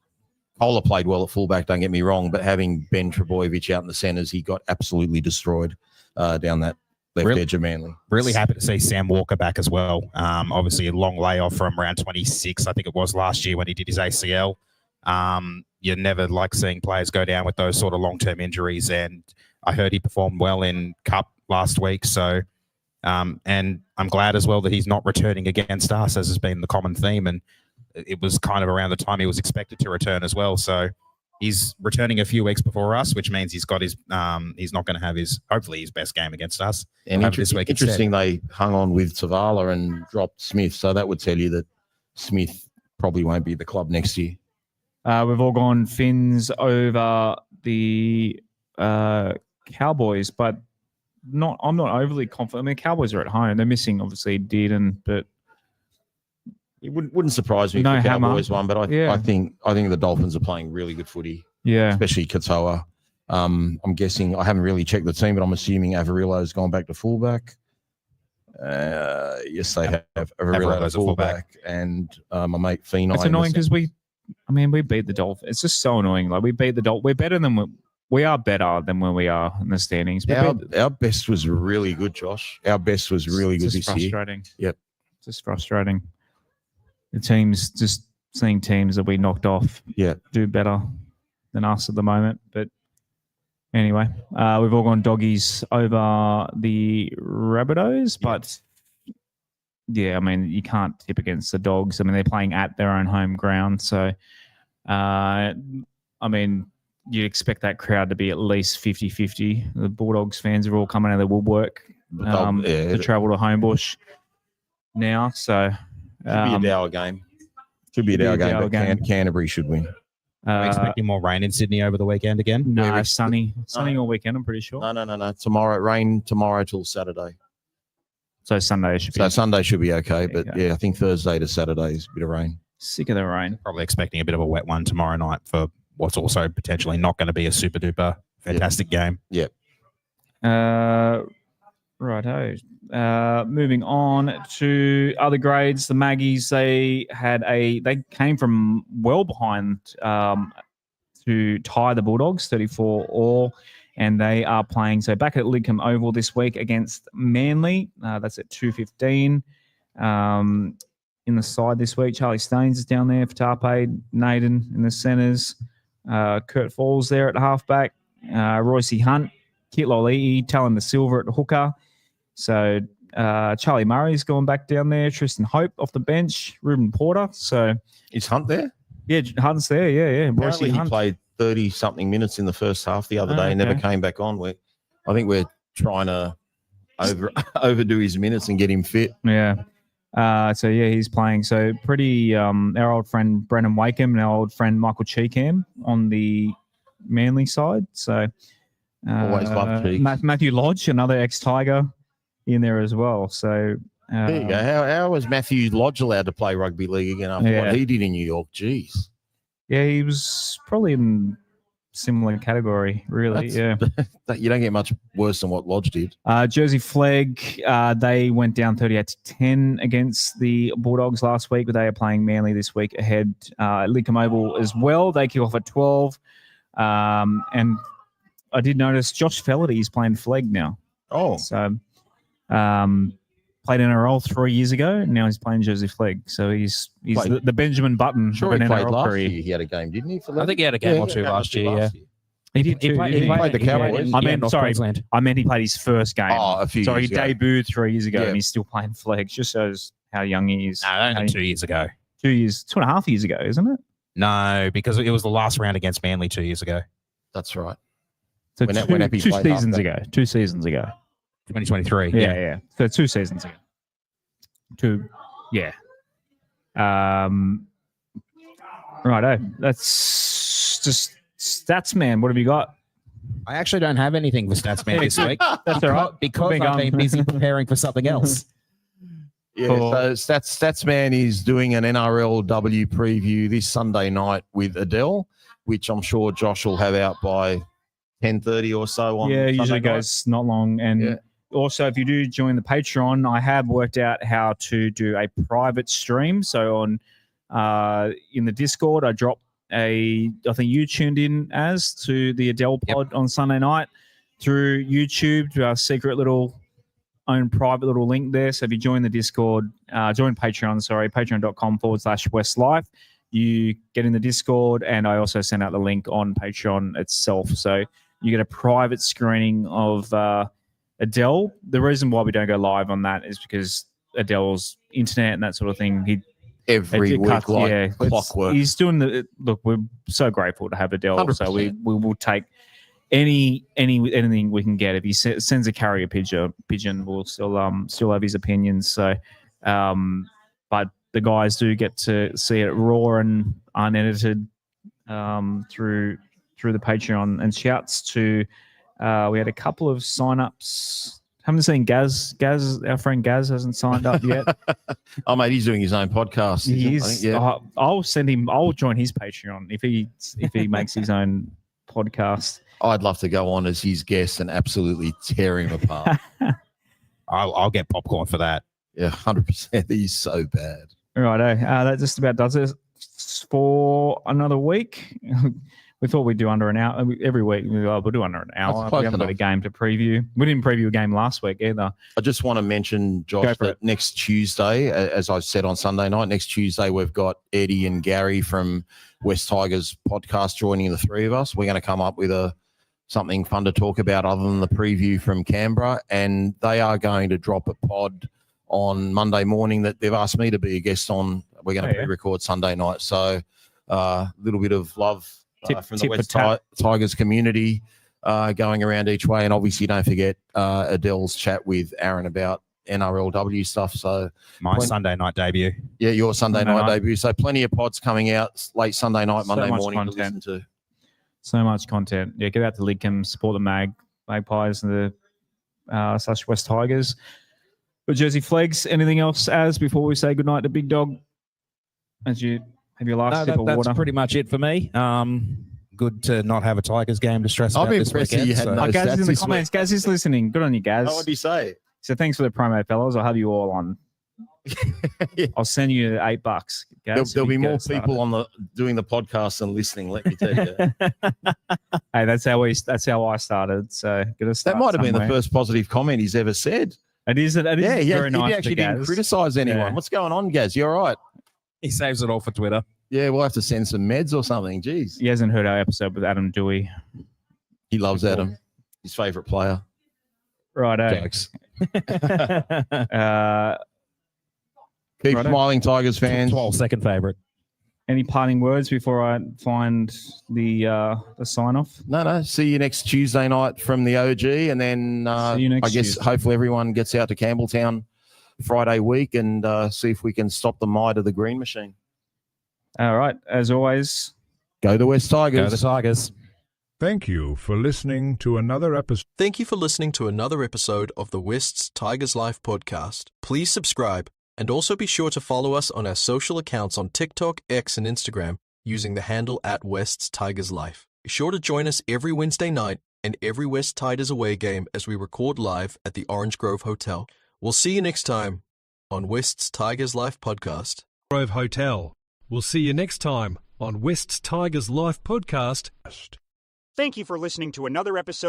Kohler played well at fullback, don't get me wrong, but having Ben Trebojevic out in the centres, he got absolutely destroyed down that left edge of Manly. Really happy to see Sam Walker back as well. Obviously a long layoff from round 26, I think it was last year when he did his ACL. You never like seeing players go down with those sort of long-term injuries, and I heard he performed well in Cup last week, so and I'm glad as well that he's not returning against us, as has been the common theme, and it was kind of around the time he was expected to return as well. So he's returning a few weeks before us, which means he's got his he's not going to have hopefully his best game against us. And interesting, they hung on with Tavalla and dropped Smith, so that would tell you that Smith probably won't be at the club next year. We've all gone Finns over the Cowboys, but I'm not overly confident. I mean, Cowboys are at home. They're missing, obviously, Dearden, but it wouldn't surprise me if the Cowboys won, but I think the Dolphins are playing really good footy. Yeah. Especially Katoa. I'm guessing, I haven't really checked the team, but I'm assuming Avarillo's gone back to fullback. Yes, they have. Avarillo's a fullback. And my mate Feeney. It's annoying because we beat the Dolphins. It's just so annoying. Like, we beat the Dolphins. We're better than we are better than where we are in the standings. Our best was really good, Josh. Our best was really good this year. Frustrating. Yep. It's just frustrating. The teams, just seeing teams that we knocked off do better than us at the moment. But anyway, we've all gone Doggies over the Rabbitohs. But, yeah, I mean, you can't tip against the Dogs. I mean, they're playing at their own home ground. So, I mean, you'd expect that crowd to be at least 50-50. The Bulldogs fans are all coming out of the woodwork to travel to Homebush now. So should be a Dower game. Should be a Dower game, but Canterbury should win. Expecting more rain in Sydney over the weekend again. No, sunny all weekend. I'm pretty sure. No. Tomorrow, rain tomorrow till Saturday. So Sunday should be. So Sunday should be okay, There you but go. yeah, I think Thursday to Saturday is a bit of rain. Sick of the rain. Probably expecting a bit of a wet one tomorrow night for what's also potentially not going to be a super duper fantastic game. Righto. Moving on to other grades, the Maggies, they came from well behind to tie the Bulldogs 34 all, and they are playing back at Lidcombe Oval this week against Manly. That's at 2:15. In the side this week, Charlie Staines is down there for Tarpe, Naden in the centres, Kurt Falls there at halfback, Royce Hunt, Kit Lolii, Talon the Silver at hooker. So Charlie Murray's gone back down there. Tristan Hope off the bench. Ruben Porter. So Is Hunt there? yeah, Hunt's there. Yeah. Royce Apparently he Hunt. played 30-something minutes in the first half the other day and never okay. came back on. I think we're trying to overdo his minutes and get him fit. Yeah. So he's playing. So pretty. Our old friend Brennan Wakeham and our old friend Michael Cheekham on the Manly side. So Always love Cheeks. Matthew Lodge, another ex-Tiger, in there as well. So There you go. How was Matthew Lodge allowed to play rugby league again after what he did in New York? Jeez. Yeah, he was probably in similar category, really. You don't get much worse than what Lodge did. Jersey Flegg, they went down 38-10 against the Bulldogs last week, but they are playing Manly this week ahead. Lidcombe Oval as well. They kick off at 12. And I did notice Josh Felaty is playing Flegg now. Oh. So played NRL 3 years ago, and now he's playing Jersey Flegg. So he's the Benjamin Button Sure, of he an played NRL last career. year. He had a game, didn't he? I think he had a game or two last year, yeah. He did too. He played the Cowboys. I meant, North sorry, Queensland. I meant he played his first game. Oh, a few Sorry, years he ago. debuted 3 years ago, Yeah. and he's still playing Flegg. Just shows how young he is. No, only 2 years ago. 2 years, 2.5 years ago, isn't it? No, because it was the last round against Manly 2 years ago. That's right. So When Epi two played seasons halfback. ago. 2 seasons ago. 2023. Yeah. So 2 seasons ago. Righto. That's just stats, man. What have you got? I actually don't have anything for Stats Man this week. That's all right. Because Been I've gone. been busy preparing for something else. Yeah, Cool. so Statsman is doing an NRLW preview this Sunday night with Adele, which I'm sure Josh will have out by 10:30 or so on Yeah, Sunday usually night. goes not long. And also, if you do join the Patreon, I have worked out how to do a private stream. So on in the Discord, I drop I think you tuned in as to the Adele pod on Sunday night through YouTube to our secret little own private little link there. So if you join the Discord, join Patreon, patreon.com/WestsLife, you get in the Discord, and I also send out the link on Patreon itself. So you get a private screening of Adele. The reason why we don't go live on that is because Adele's internet and that sort of thing. Every it week, cuts- like it's- clockwork. He's doing look. We're so grateful to have Adele. So we 100%. will take anything we can get. If he sends a carrier pigeon, we'll still have his opinions. So, but the guys do get to see it raw and unedited through the Patreon. And shouts to we had a couple of signups. Haven't seen Gaz. Our friend Gaz hasn't signed up yet. Oh, mate, he's doing his own podcast. He I think, is. yeah. I'll send him. I'll join his Patreon if he makes his own podcast. I'd love to go on as his guest and absolutely tear him apart. I'll get popcorn for that. Yeah, 100%. He's so bad. Righto. That just about does it for another week. We thought we'd do under an hour every week. We'll do under an hour. That's close We haven't got a enough. game to preview. We didn't preview a game last week either. I just want to mention, Go Josh, for that it. next Tuesday, as I said on Sunday night, next Tuesday we've got Eddie and Gary from West Tigers podcast joining the three of us. We're going to come up with something fun to talk about other than the preview from Canberra, and they are going to drop a pod on Monday morning that they've asked me to be a guest on. We're going to pre-record Sunday night, so a little bit of love from the tip West for tat. Tigers community going around each way, and obviously don't forget Adele's chat with Aaron about NRLW stuff. So My Sunday night debut. yeah, your Sunday Sunday night night. debut. So plenty of pods coming out late Sunday night, So Monday much morning content. to listen to. So much content. Yeah, get out to Lidcombe, support the Magpies and the / West Tigers. But Jersey Flags, anything else as before we say goodnight to Big Dog? As you have your last sip of That's water. pretty much it for me. Good to not have a Tigers game to stress I'm about this impressed that weekend. you had so- no Gaz is stats in the this comments. Gaz is listening. Good on you, Gaz. Oh, what do you say? So thanks for the promo, fellas. I'll have you all on. I'll send you $8, Gaz. There'll if you be get more it started. people doing the podcast than listening. Let me tell you. Hey, that's how I started. So gotta That start might have been the somewhere. first positive comment he's ever said. It is Yeah, very nice he to actually Gaz. didn't criticise anyone. Yeah. What's going on, Gaz? You all right? He saves it all for Twitter. Yeah, we'll have to send some meds or something. Jeez. He hasn't heard our episode with Adam Dewey. He loves Adam. His favourite player. Righto. Jokes. Keep Righto. smiling, Tigers fans. 12 second favourite. Any parting words before I find the sign off? No. See you next Tuesday night from the OG. And then See you next I guess Tuesday. hopefully everyone gets out to Campbelltown Friday week and see if we can stop the might of the green machine. All right. As always, Go the West Tigers. Go the Tigers. Thank you for listening to another episode. Thank you for listening to another episode of the West's Tigers Life podcast. Please subscribe and also be sure to follow us on our social accounts on TikTok, X, and Instagram using the handle @West's Tigers Life. Be sure to join us every Wednesday night and every West Tigers away game as we record live at the Orange Grove Hotel. We'll see you next time on West's Tigers Life podcast. Grove Hotel. We'll see you next time on West's Tigers Life podcast. Thank you for listening to another episode